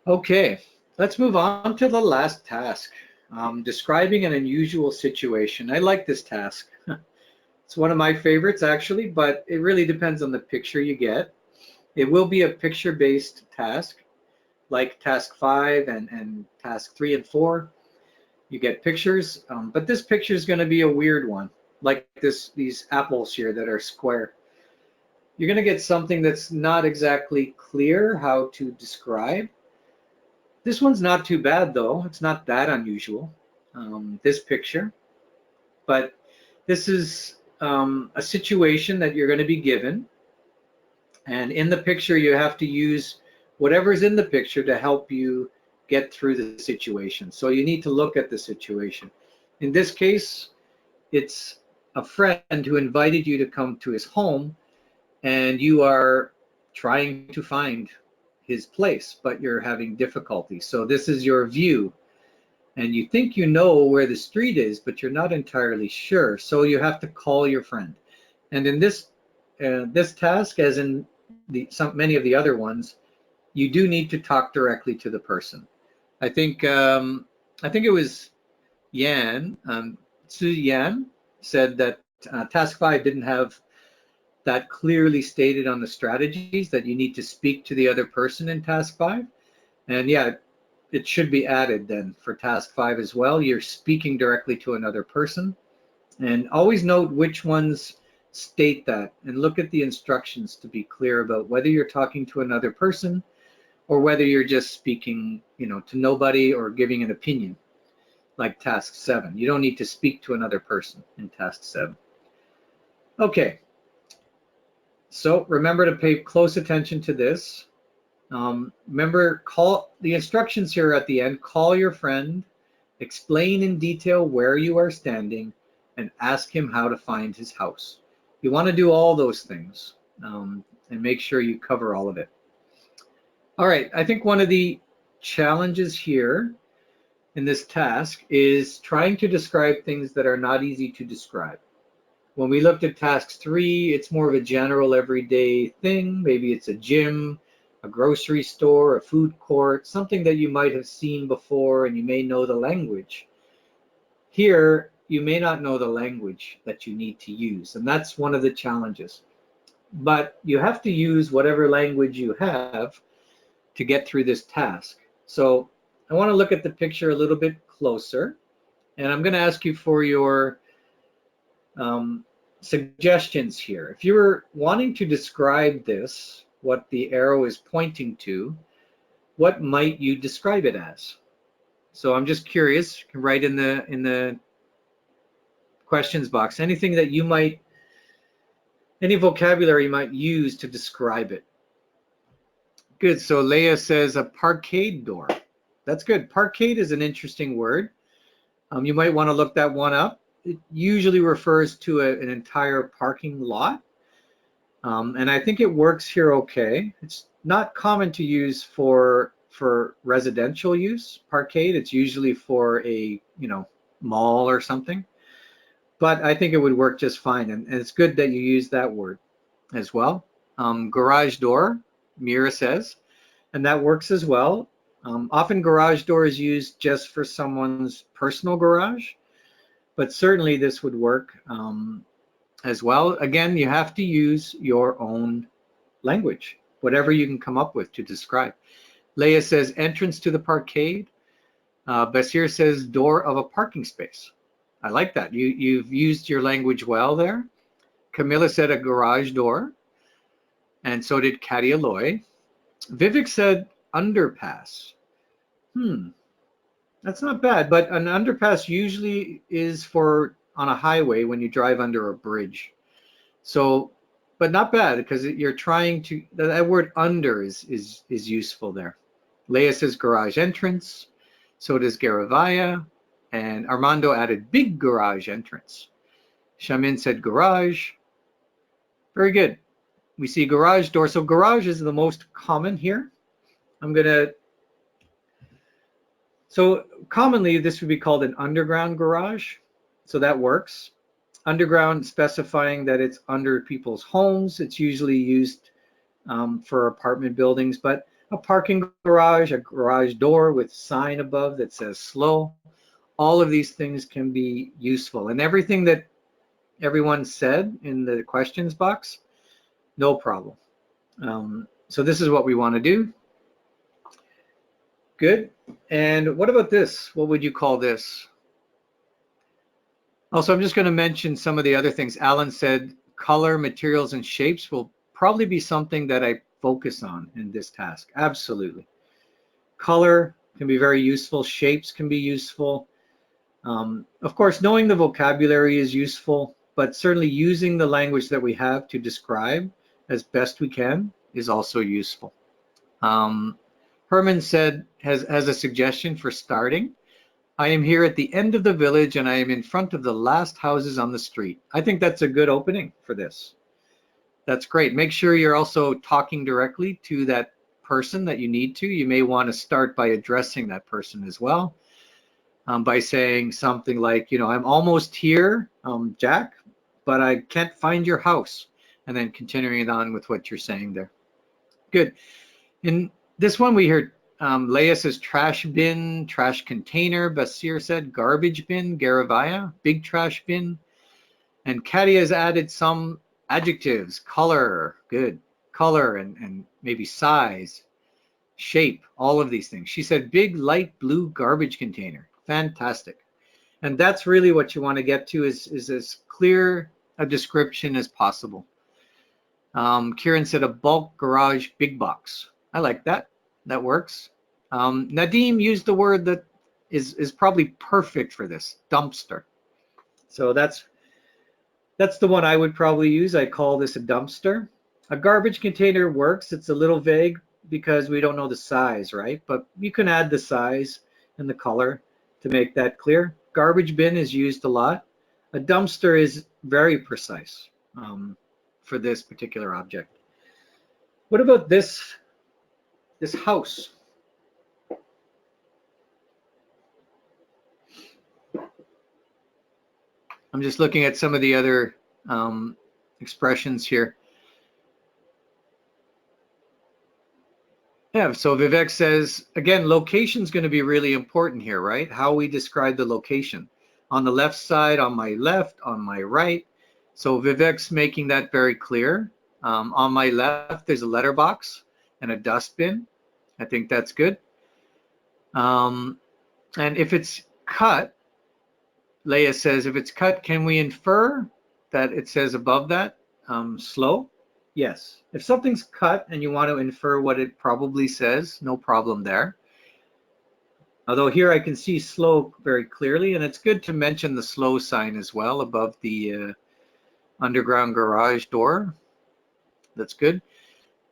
Okay, let's move on to the last task, describing an unusual situation. I like this task. It's one of my favorites, actually, but it really depends on the picture you get. It will be a picture-based task, like task 5 and task 3 and 4. You get pictures, but this picture is going to be a weird one, like these apples here that are square. You're going to get something that's not exactly clear how to describe. This one's not too bad, though. It's not that unusual, this picture. But this is a situation that you're going to be given. And in the picture, you have to use whatever's in the picture to help you get through the situation. So you need to look at the situation. In this case, it's a friend who invited you to come to his home, and you are trying to find his place, but you're having difficulty. So this is your view, and you think you know where the street is, but you're not entirely sure. So you have to call your friend. And in this task, as in many of the other ones, you do need to talk directly to the person. I think it was Yan, Tzu Yan, said that task 5 didn't have that clearly stated on the strategies that you need to speak to the other person in task 5. And yeah, it should be added then for task 5 as well. You're speaking directly to another person, and always note which ones state that, and look at the instructions to be clear about whether you're talking to another person or whether you're just speaking, to nobody or giving an opinion, like task 7. You don't need to speak to another person in task 7. Okay, so remember to pay close attention to this. Remember, call the instructions here at the end. Call your friend, explain in detail where you are standing, and ask him how to find his house. You want to do all those things, and make sure you cover all of it. All right, I think one of the challenges here in this task is trying to describe things that are not easy to describe. When we looked at task 3, it's more of a general everyday thing. Maybe it's a gym, a grocery store, a food court, something that you might have seen before and you may know the language. Here, you may not know the language that you need to use, and that's one of the challenges. But you have to use whatever language you have to get through this task. So I want to look at the picture a little bit closer, and I'm going to ask you for your suggestions here. If you were wanting to describe this, what the arrow is pointing to, what might you describe it as? So I'm just curious. You can write in the questions box anything that you might, any vocabulary you might use to describe it. Good. So Leah says a parkade door. That's good. Parkade is an interesting word. You might want to look that one up. It usually refers to an entire parking lot. And I think it works here okay. It's not common to use for residential use, parkade. It's usually for a mall or something. But I think it would work just fine. And it's good that you use that word as well. Garage door, Mira says, and that works as well. Often garage door is used just for someone's personal garage, but certainly this would work as well. Again, you have to use your own language, whatever you can come up with to describe. Leah says entrance to the parkade. Basir says door of a parking space. I like that. You've used your language well there. Camilla said a garage door, and so did Katy Aloy. Vivek said underpass. That's not bad, but an underpass usually is for on a highway when you drive under a bridge. So, but not bad because you're trying to, that word under is useful there. Leah says garage entrance. So does Garavaya. And Armando added big garage entrance. Shamin said garage. Very good. We see garage door. So garage is the most common here. So commonly this would be called an underground garage. So that works. Underground specifying that it's under people's homes. It's usually used for apartment buildings, but a parking garage, a garage door with sign above that says slow, all of these things can be useful. And everything that everyone said in the questions box, no problem. So this is what we want to do. Good. And what about this? What would you call this? Also, I'm just going to mention some of the other things. Alan said color, materials, and shapes will probably be something that I focus on in this task. Absolutely. Color can be very useful. Shapes can be useful. Of course, knowing the vocabulary is useful, but certainly using the language that we have to describe as best we can is also useful. Herman said has a suggestion for starting. I am here at the end of the village and I am in front of the last houses on the street. I think that's a good opening for this. That's great. Make sure you're also talking directly to that person that you need to. You may want to start by addressing that person as well, by saying something like, you know, I'm almost here, Jack, but I can't find your house. And then continuing it on with what you're saying there. Good. In this one, we heard Leah says trash bin, trash container. Basir said garbage bin, Garavaya, big trash bin. And Katia has added some adjectives, color, good, color, and maybe size, shape, all of these things. She said big light blue garbage container. Fantastic. And that's really what you want to get to is as clear a description as possible. Kieran said a bulk garage big box. I like that. That works. Nadim used the word that is probably perfect for this, dumpster. So that's the one I would probably use. I call this a dumpster. A garbage container works. It's a little vague because we don't know the size, right? But you can add the size and the color to make that clear. Garbage bin is used a lot. A dumpster is very precise for this particular object. What about this house? I'm just looking at some of the other expressions here. Yeah, so Vivek says, again, location is going to be really important here, right? How we describe the location. On the left side, on my left, on my right. So Vivek's making that very clear. On my left, there's a letterbox and a dustbin. I think that's good. And if it's cut, Leah says, if it's cut, can we infer that it says above that, slow? Yes. If something's cut and you want to infer what it probably says, no problem there. Although here I can see slow very clearly, and it's good to mention the slow sign as well above the underground garage door. That's good.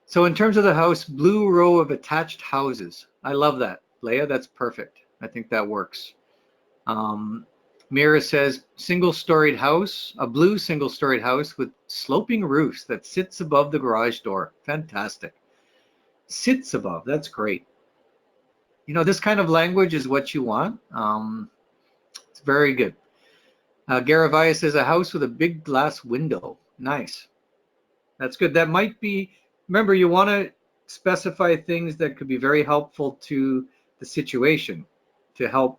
So in terms of the house, blue row of attached houses. I love that, Leah. That's perfect. I think that works. Mira says single-storied house, a blue single-storied house with sloping roofs that sits above the garage door. Fantastic. Sits above. That's great. You know, this kind of language is what you want. It's very good. Garavaya says a house with a big glass window. Nice. That's good. That might be, remember, you want to specify things that could be very helpful to the situation to help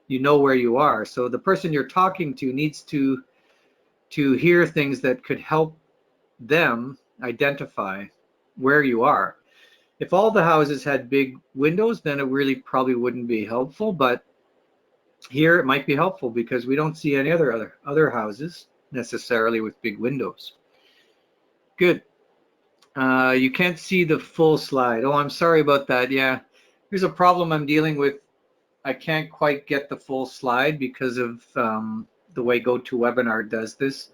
you know where you are. So the person you're talking to needs to hear things that could help them identify where you are. If all the houses had big windows, then it really probably wouldn't be helpful. But here it might be helpful because we don't see any other houses necessarily with big windows. Good. You can't see the full slide. Oh, I'm sorry about that. Yeah, here's a problem I'm dealing with. I can't quite get the full slide because of the way GoToWebinar does this.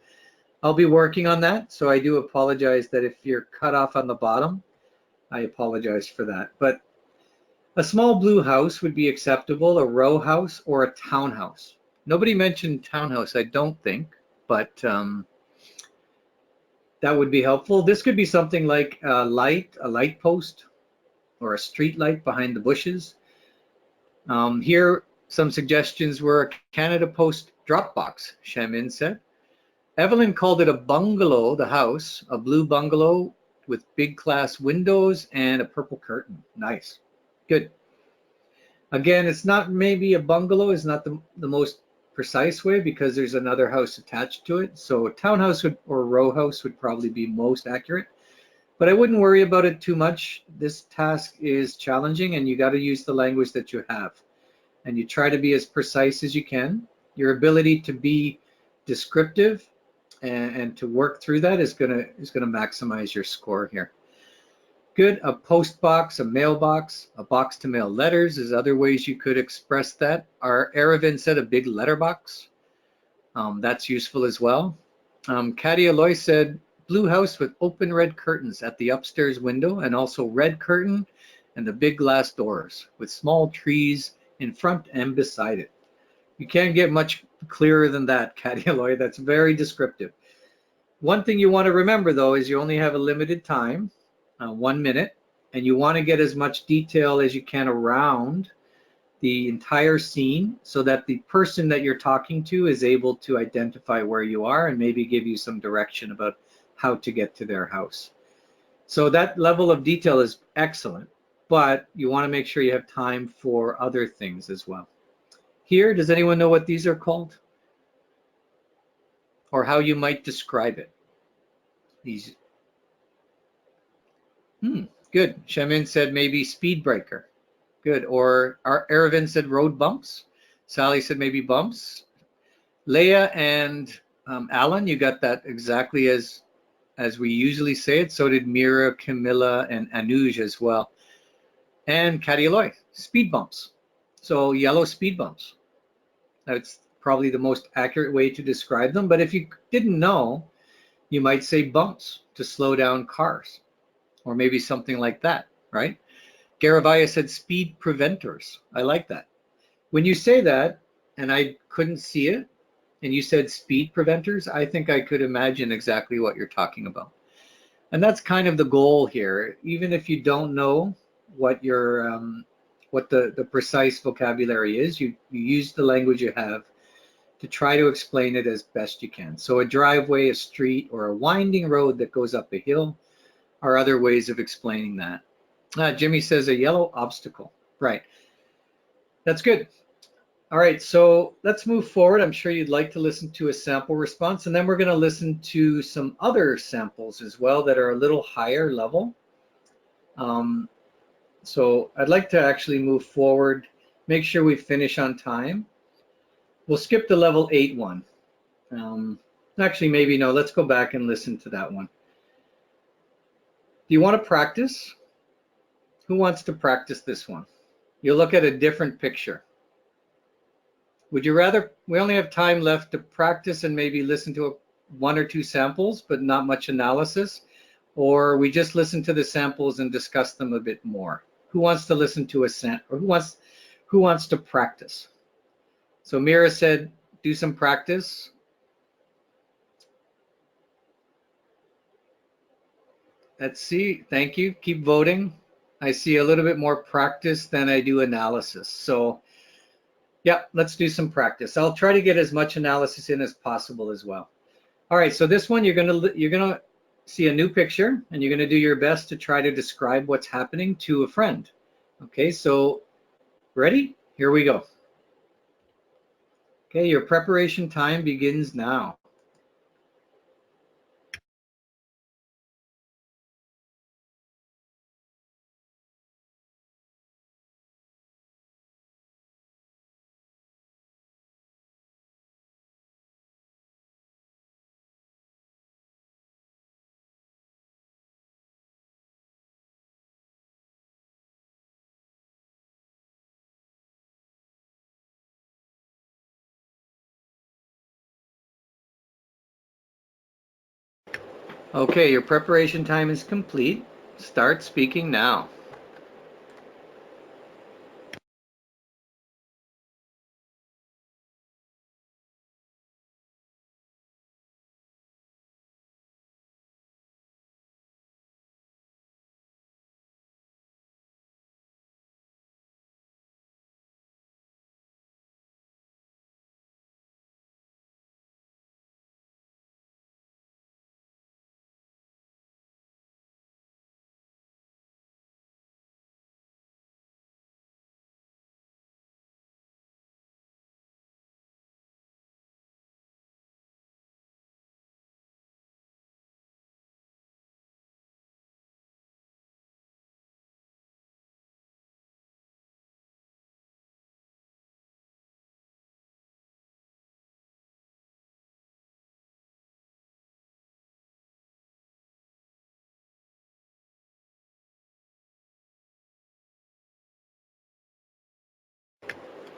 I'll be working on that, so I do apologize that if you're cut off on the bottom, I apologize for that. But a small blue house would be acceptable, a row house or a townhouse. Nobody mentioned townhouse, I don't think, but that would be helpful. This could be something like a light post, or a street light behind the bushes. Here, some suggestions were Canada Post Dropbox, Shamin said. Evelyn called it a bungalow, the house, a blue bungalow with big glass windows and a purple curtain. Nice. Good. Again, it's not maybe a bungalow is not the most precise way because there's another house attached to it. So a townhouse or row house would probably be most accurate. But I wouldn't worry about it too much. This task is challenging and you got to use the language that you have. And you try to be as precise as you can. Your ability to be descriptive and to work through that is gonna maximize your score here. Good. A post box, a mailbox, a box to mail letters is other ways you could express that. Our Aravind said a big letterbox. That's useful as well. Katia Loy said blue house with open red curtains at the upstairs window and also red curtain and the big glass doors with small trees in front and beside it. You can't get much clearer than that, Katia Aloy. That's very descriptive. One thing you want to remember, though, is you only have a limited time, 1 minute, and you want to get as much detail as you can around the entire scene so that the person that you're talking to is able to identify where you are and maybe give you some direction about how to get to their house. So that level of detail is excellent, but you want to make sure you have time for other things as well. Here, does anyone know what these are called? Or how you might describe it? These. Good. Shemin said maybe speed breaker. Good. Or Aravind said road bumps. Sally said maybe bumps. Leah and Alan, you got that exactly as we usually say it. So did Mira, Camilla, and Anuj as well. And Katia Aloy, speed bumps. So yellow speed bumps. That's probably the most accurate way to describe them. But if you didn't know, you might say bumps to slow down cars, or maybe something like that, right? Garavaya said speed preventers. I like that. When you say that, and I couldn't see it, and you said speed preventers, I think I could imagine exactly what you're talking about. And that's kind of the goal here. Even if you don't know what your what the precise vocabulary is, you use the language you have to try to explain it as best you can. So a driveway, a street, or a winding road that goes up a hill are other ways of explaining that. Jimmy says a yellow obstacle. Right. That's good. All right, so let's move forward. I'm sure you'd like to listen to a sample response, and then we're going to listen to some other samples as well that are a little higher level. So I'd like to actually move forward, make sure we finish on time. We'll skip the level 8 one. Actually, maybe no, let's go back and listen to that one. Do you want to practice? Who wants to practice this one? You'll look at a different picture. Would you rather, we only have time left to practice and maybe listen to 1 or 2 samples, but not much analysis, or we just listen to the samples and discuss them a bit more? Who wants to listen to a sample, or who wants to practice? So Mira said, do some practice. Let's see, thank you, keep voting. I see a little bit more practice than I do analysis. So yeah, let's do some practice. I'll try to get as much analysis in as possible as well. All right, so this one you're gonna see a new picture, and you're gonna do your best to try to describe what's happening to a friend. Okay, so ready? Here we go. Okay, your preparation time begins now. Okay, your preparation time is complete. Start speaking now.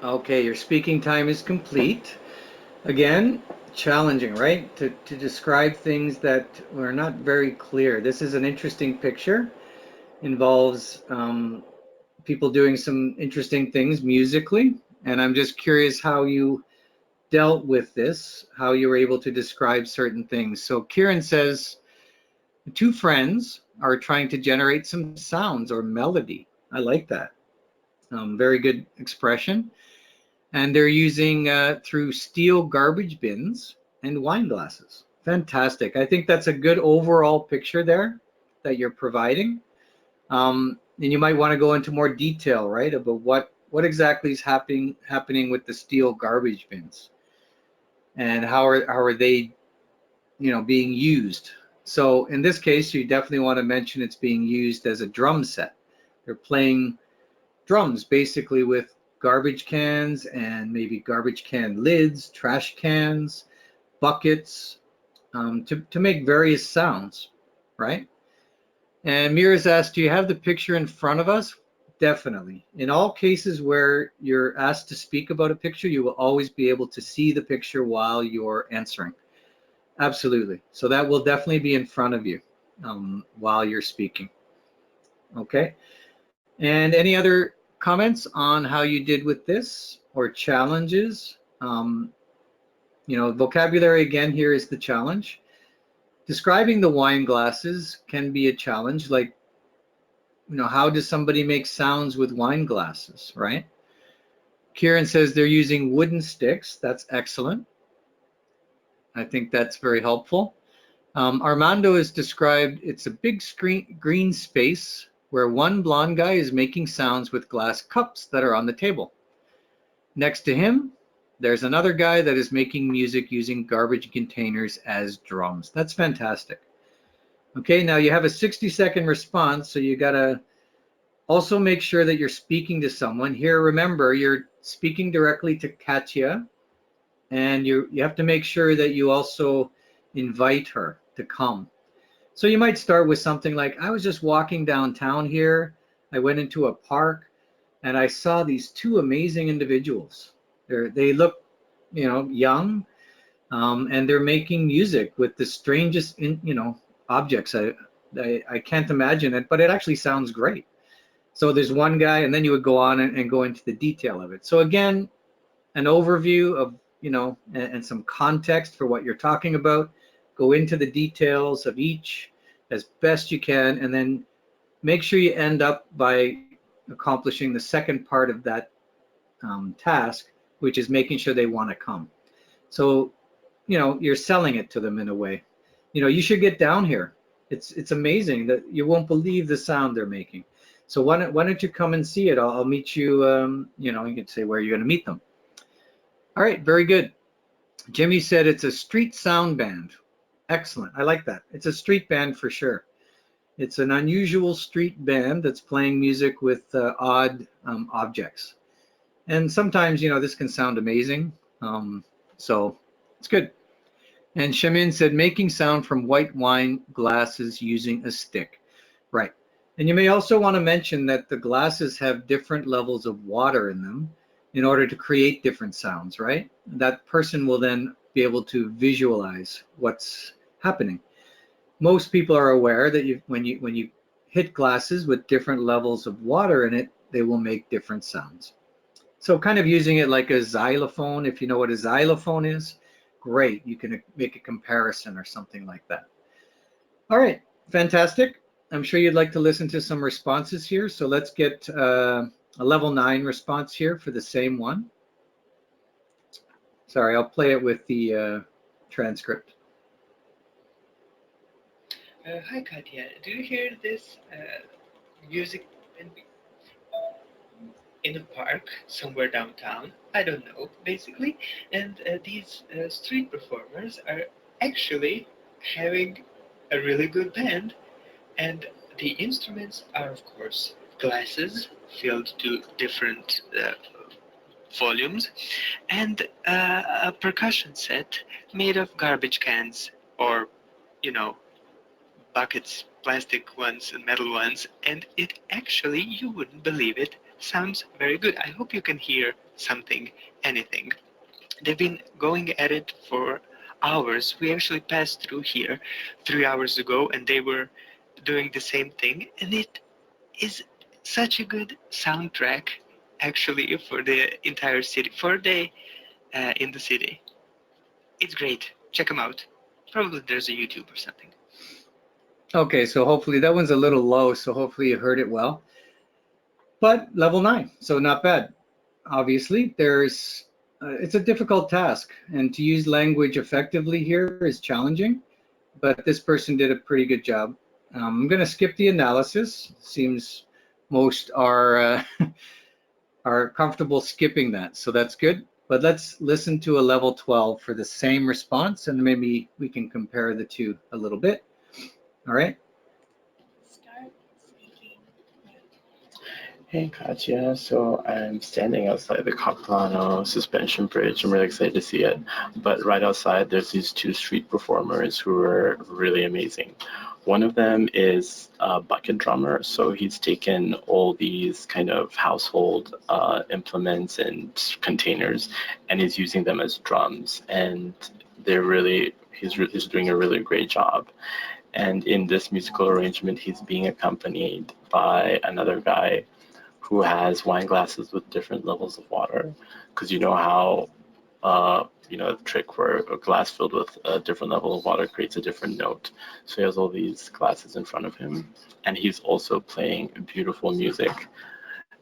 Okay, your speaking time is complete. Again, challenging, right? To describe things that were not very clear. This is an interesting picture. Involves people doing some interesting things musically, and I'm just curious how you dealt with this, how you were able to describe certain things. So Kieran says, two friends are trying to generate some sounds or melody. I like that. Very good expression. And they're using through steel garbage bins and wine glasses. Fantastic. I think that's a good overall picture there that you're providing. And you might want to go into more detail, right, about what exactly is happening with the steel garbage bins, and how are they, being used. So in this case, you definitely want to mention it's being used as a drum set. They're playing drums basically with garbage cans and maybe garbage can lids, trash cans, buckets, to make various sounds, right? And Mira's asked, do you have the picture in front of us? Definitely. In all cases where you're asked to speak about a picture, you will always be able to see the picture while you're answering. Absolutely. So that will definitely be in front of you while you're speaking. Okay. And any other comments on how you did with this or challenges? Vocabulary again here is the challenge. Describing the wine glasses can be a challenge, like, how does somebody make sounds with wine glasses, right? Kieran says they're using wooden sticks. That's excellent. I think that's very helpful. Armando has described it's a big green space where one blonde guy is making sounds with glass cups that are on the table. Next to him, there's another guy that is making music using garbage containers as drums. That's fantastic. Okay, now you have a 60-second response, so you gotta also make sure that you're speaking to someone. Here, remember, you're speaking directly to Katya, and you have to make sure that you also invite her to come. So you might start with something like, I was just walking downtown here. I went into a park and I saw these two amazing individuals. They look, young, and they're making music with the strangest, objects. I can't imagine it, but it actually sounds great. So there's one guy, and then you would go on and go into the detail of it. So again, an overview of, and some context for what you're talking about. Go into the details of each as best you can, and then make sure you end up by accomplishing the second part of that task, which is making sure they want to come. So, you're selling it to them in a way. You should get down here. It's amazing that you won't believe the sound they're making. So why don't you come and see it? I'll meet you. You can say where you're going to meet them. All right, very good. Jimmy said it's a street sound band. Excellent. I like that. It's a street band for sure. It's an unusual street band that's playing music with odd objects. And sometimes, this can sound amazing. So it's good. And Shamin said, making sound from white wine glasses using a stick. Right. And you may also want to mention that the glasses have different levels of water in them in order to create different sounds, right? That person will then be able to visualize what's happening. Most people are aware that when you hit glasses with different levels of water in it, they will make different sounds. So kind of using it like a xylophone, if you know what a xylophone is, great. You can make a comparison or something like that. All right, fantastic. I'm sure you'd like to listen to some responses here. So let's get a level 9 response here for the same one. Sorry, I'll play it with the transcript. Hi Katya, do you hear this music in a park somewhere downtown? I don't know, basically. And these street performers are actually having a really good band, and the instruments are, of course, glasses filled to different volumes, and a percussion set made of garbage cans or, buckets, plastic ones and metal ones, and it actually, you wouldn't believe it, sounds very good. I hope you can hear something, anything. They've been going at it for hours. We actually passed through here 3 hours ago, and they were doing the same thing, and it is such a good soundtrack actually for the entire city, for the in the city. It's great. Check them out. Probably there's a YouTube or something. Okay, so hopefully that one's a little low, so hopefully you heard it well. But level 9, so not bad. Obviously, it's a difficult task, and to use language effectively here is challenging, but this person did a pretty good job. I'm going to skip the analysis. Seems most are are comfortable skipping that, so that's good. But let's listen to a level 12 for the same response, and maybe we can compare the two a little bit. All right. Start speaking. Hey Katya, so I'm standing outside the Capilano suspension bridge. I'm really excited to see it. But right outside, there's these two street performers who are really amazing. One of them is a bucket drummer, so he's taken all these kind of household implements and containers, and he's using them as drums. And he's doing a really great job. And in this musical arrangement, he's being accompanied by another guy who has wine glasses with different levels of water, because you know how the trick where a glass filled with a different level of water creates a different note. So he has all these glasses in front of him, and he's also playing beautiful music,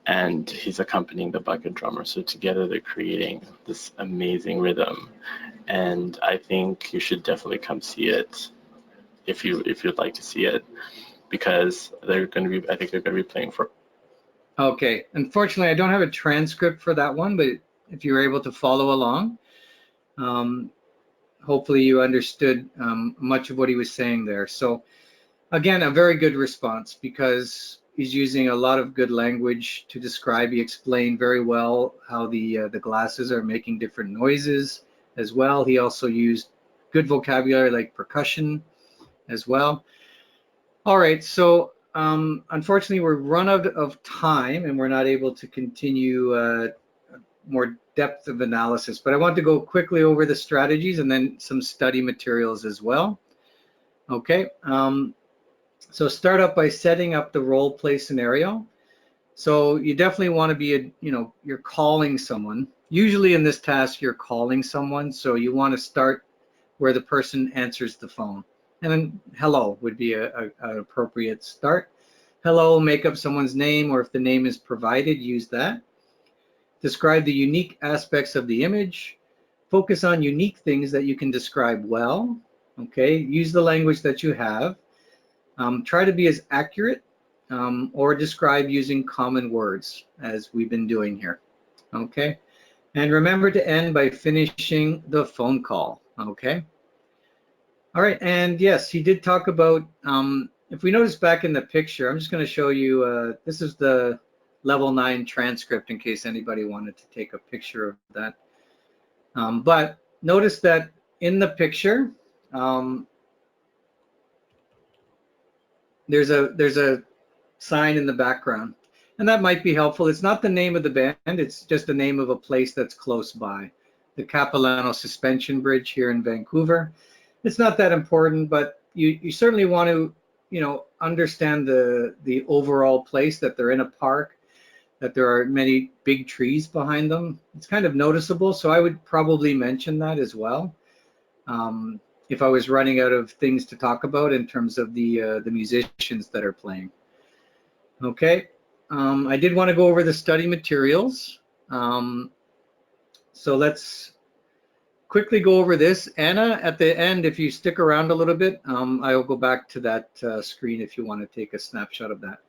and he's accompanying the bucket drummer. So together they're creating this amazing rhythm, and I think you should definitely come see it if you'd like to see it, because I think they're going to be playing for. Okay, unfortunately, I don't have a transcript for that one, but if you were able to follow along, hopefully you understood much of what he was saying there. So again, a very good response, because he's using a lot of good language to describe. He explained very well how the glasses are making different noises as well. He also used good vocabulary like percussion as well. All right, so unfortunately, we're run out of time and we're not able to continue more depth of analysis, but I want to go quickly over the strategies and then some study materials as well. Okay, so start up by setting up the role play scenario. So you definitely want to be, you're calling someone. Usually in this task, you're calling someone, so you want to start where the person answers the phone. And then hello would be an appropriate start. Hello, make up someone's name, or if the name is provided, use that. Describe the unique aspects of the image. Focus on unique things that you can describe well. Okay, use the language that you have. Try to be as accurate or describe using common words, as we've been doing here. Okay, and remember to end by finishing the phone call. Okay. All right, and yes, he did talk about, if we notice back in the picture, I'm just going to show you, this is the level 9 transcript in case anybody wanted to take a picture of that. But notice that in the picture, there's a sign in the background, and that might be helpful. It's not the name of the band, it's just the name of a place that's close by, the Capilano Suspension Bridge here in Vancouver. It's not that important, but you certainly want to, understand the overall place, that they're in a park, that there are many big trees behind them. It's kind of noticeable, so I would probably mention that as well. If I was running out of things to talk about in terms of the musicians that are playing. Okay, I did want to go over the study materials. So let's quickly go over this. Anna, at the end, if you stick around a little bit, I will go back to that screen if you want to take a snapshot of that.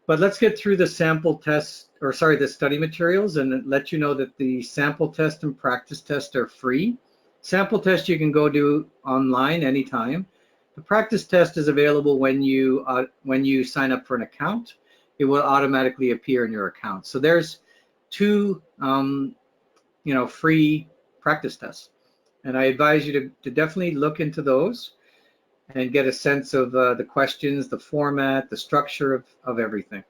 But let's get through the sample test, or sorry, the study materials, and let you know that the sample test and practice test are free. Sample test you can go do online anytime. The practice test is available when you sign up for an account. It will automatically appear in your account. So there's two free practice tests, and I advise you to definitely look into those and get a sense of the questions, the format, the structure of everything.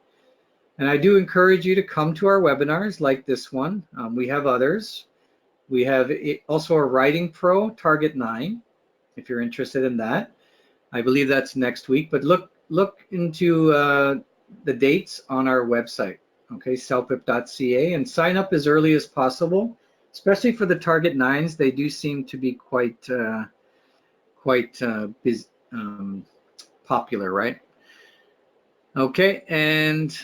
And I do encourage you to come to our webinars like this one. We have others. We have also a Writing Pro Target 9, if you're interested in that. I believe that's next week, but look into the dates on our website, okay, celpip.ca, and sign up as early as possible especially for the target 9s. They do seem to be quite popular, right? Okay, and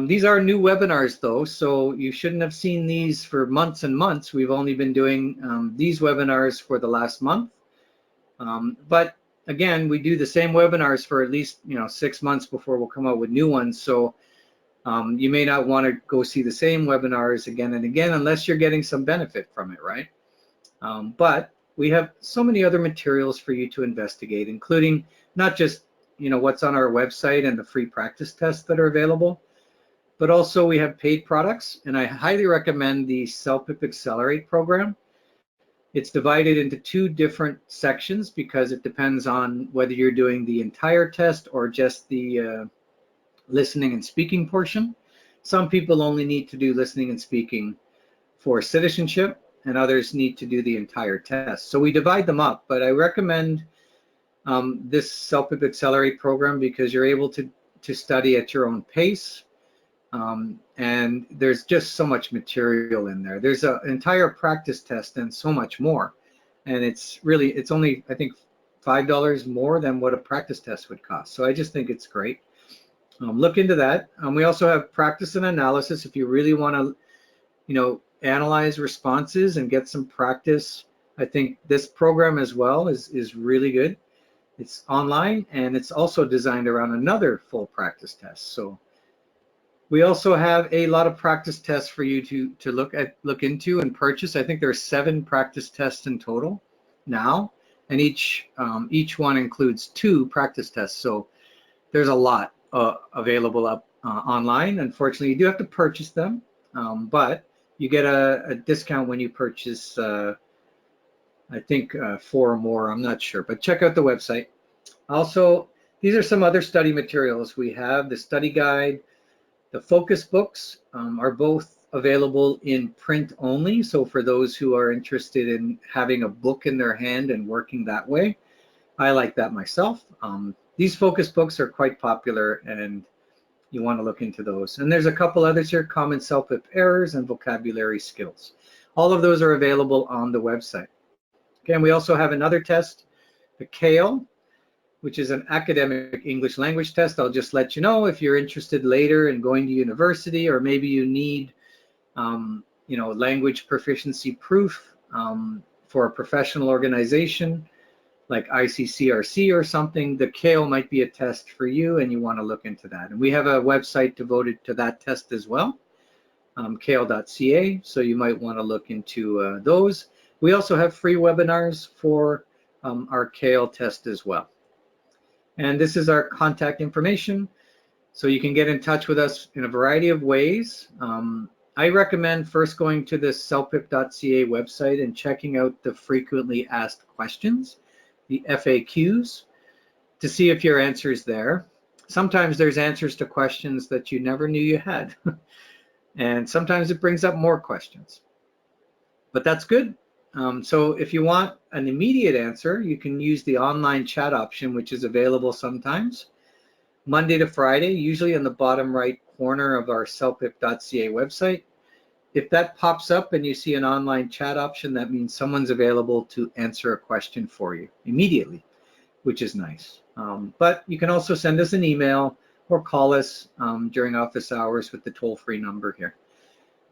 these are new webinars though, so you shouldn't have seen these for months and months. We've only been doing these webinars for the last month. But again, we do the same webinars for at least 6 months before we'll come out with new ones. So you may not want to go see the same webinars again and again unless you're getting some benefit from it, right? But we have so many other materials for you to investigate, including not just what's on our website and the free practice tests that are available, but also we have paid products, and I highly recommend the CELPIP Accelerate program. It's divided into 2 different sections because it depends on whether you're doing the entire test or just the listening and speaking portion. Some people only need to do listening and speaking for citizenship, and others need to do the entire test. So we divide them up, but I recommend this CELPIP Accelerate program because you're able to study at your own pace. And there's just so much material in there. There's an entire practice test and so much more. And it's only, I think, $5 more than what a practice test would cost. So I just think it's great. Look into that. We also have practice and analysis if you really want to, analyze responses and get some practice. I think this program as well is really good. It's online and it's also designed around another full practice test. So we also have a lot of practice tests for you to look into and purchase. I think there are 7 practice tests in total now, and each one includes 2 practice tests. So there's a lot available up online. Unfortunately, you do have to purchase them, but you get a discount when you purchase, I think 4 or more, I'm not sure, but check out the website. Also, these are some other study materials. We have the study guide. The focus books are both available in print only. So for those who are interested in having a book in their hand and working that way, I like that myself. These focus books are quite popular and you want to look into those. And there's a couple others here, common CELPIP errors and vocabulary skills. All of those are available on the website. Okay, and we also have another test, the CALE, which is an academic English language test. I'll just let you know if you're interested later in going to university, or maybe you need, language proficiency proof for a professional organization like ICCRC or something. The CALE might be a test for you, and you want to look into that. And we have a website devoted to that test as well, CALE.ca. So you might want to look into those. We also have free webinars for our CALE test as well. And this is our contact information. So you can get in touch with us in a variety of ways. I recommend first going to the CELPIP.ca website and checking out the frequently asked questions, the FAQs, to see if your answer is there. Sometimes there's answers to questions that you never knew you had. And sometimes it brings up more questions. But that's good. So if you want an immediate answer, you can use the online chat option, which is available sometimes, Monday to Friday, usually in the bottom right corner of our CELPIP.ca website. If that pops up and you see an online chat option, that means someone's available to answer a question for you immediately, which is nice. But you can also send us an email or call us during office hours with the toll-free number here.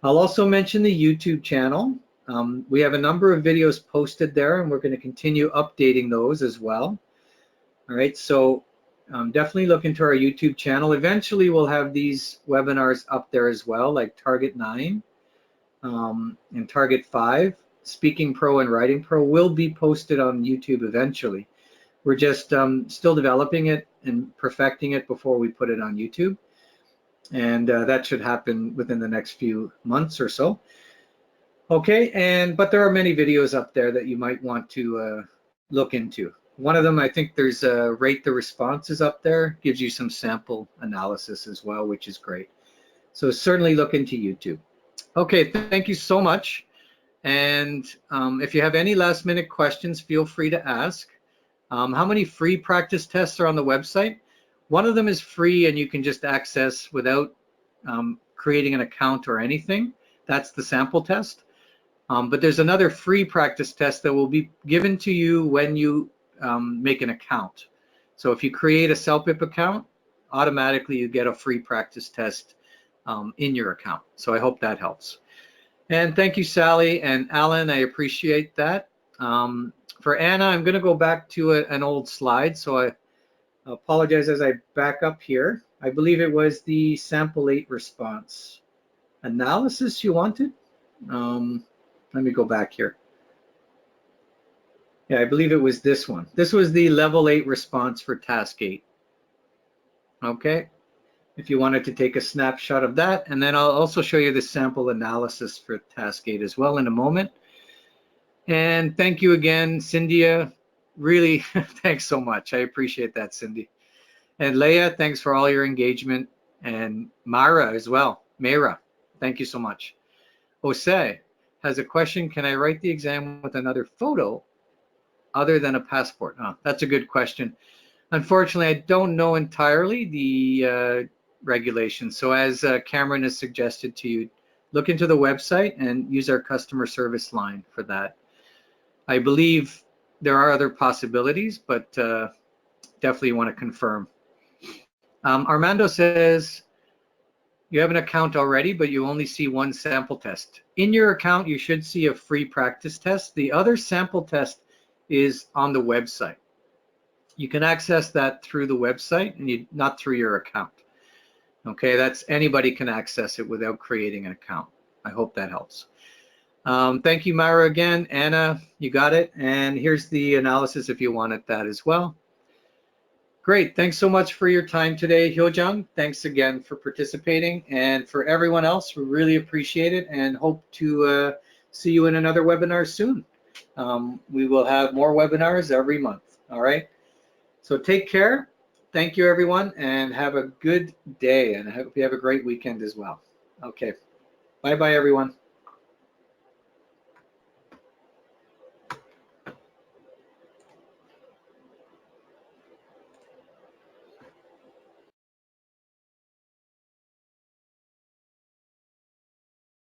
I'll also mention the YouTube channel. We have a number of videos posted there, and we're going to continue updating those as well. All right, so definitely look into our YouTube channel. Eventually, we'll have these webinars up there as well, like Target 9 and Target 5. Speaking Pro and Writing Pro will be posted on YouTube eventually. We're just still developing it and perfecting it before we put it on YouTube. And that should happen within the next few months or so. Okay, but there are many videos up there that you might want to look into. One of them, I think there's Rate the Responses up there, gives you some sample analysis as well, which is great. So certainly look into YouTube. Okay, thank you so much. And if you have any last minute questions, feel free to ask. How many free practice tests are on the website? One of them is free and you can just access without creating an account or anything. That's the sample test. But there's another free practice test that will be given to you when you make an account. So if you create a CELPIP account, automatically you get a free practice test in your account. So I hope that helps. And thank you, Sally and Alan. I appreciate that. For Anna, I'm going to go back to an old slide. So I apologize as I back up here. I believe it was the sample 8 response analysis you wanted. Let me go back here. Yeah, I believe it was this one. This was the level 8 response for task 8. Okay, if you wanted to take a snapshot of that, and then I'll also show you the sample analysis for task 8 as well in a moment. And thank you again, Cynthia. Really, thanks so much. I appreciate that, Cindy. And Leah, thanks for all your engagement. And Mara as well. Mayra, thank you so much. Jose has a question. Can I write the exam with another photo other than a passport? Oh, that's a good question. Unfortunately, I don't know entirely the regulations. So as Cameron has suggested to you, look into the website and use our customer service line for that. I believe there are other possibilities, but definitely want to confirm. Armando says, you have an account already, but you only see one sample test. In your account, you should see a free practice test. The other sample test is on the website. You can access that through the website and not through your account. Okay, that's anybody can access it without creating an account. I hope that helps. Thank you, Myra, again. Anna, you got it. And here's the analysis if you wanted that as well. Great. Thanks so much for your time today, Hyojung. Thanks again for participating. And for everyone else, we really appreciate it and hope to see you in another webinar soon. We will have more webinars every month. All right. So take care. Thank you, everyone, and have a good day. And I hope you have a great weekend as well. Okay. Bye-bye, everyone.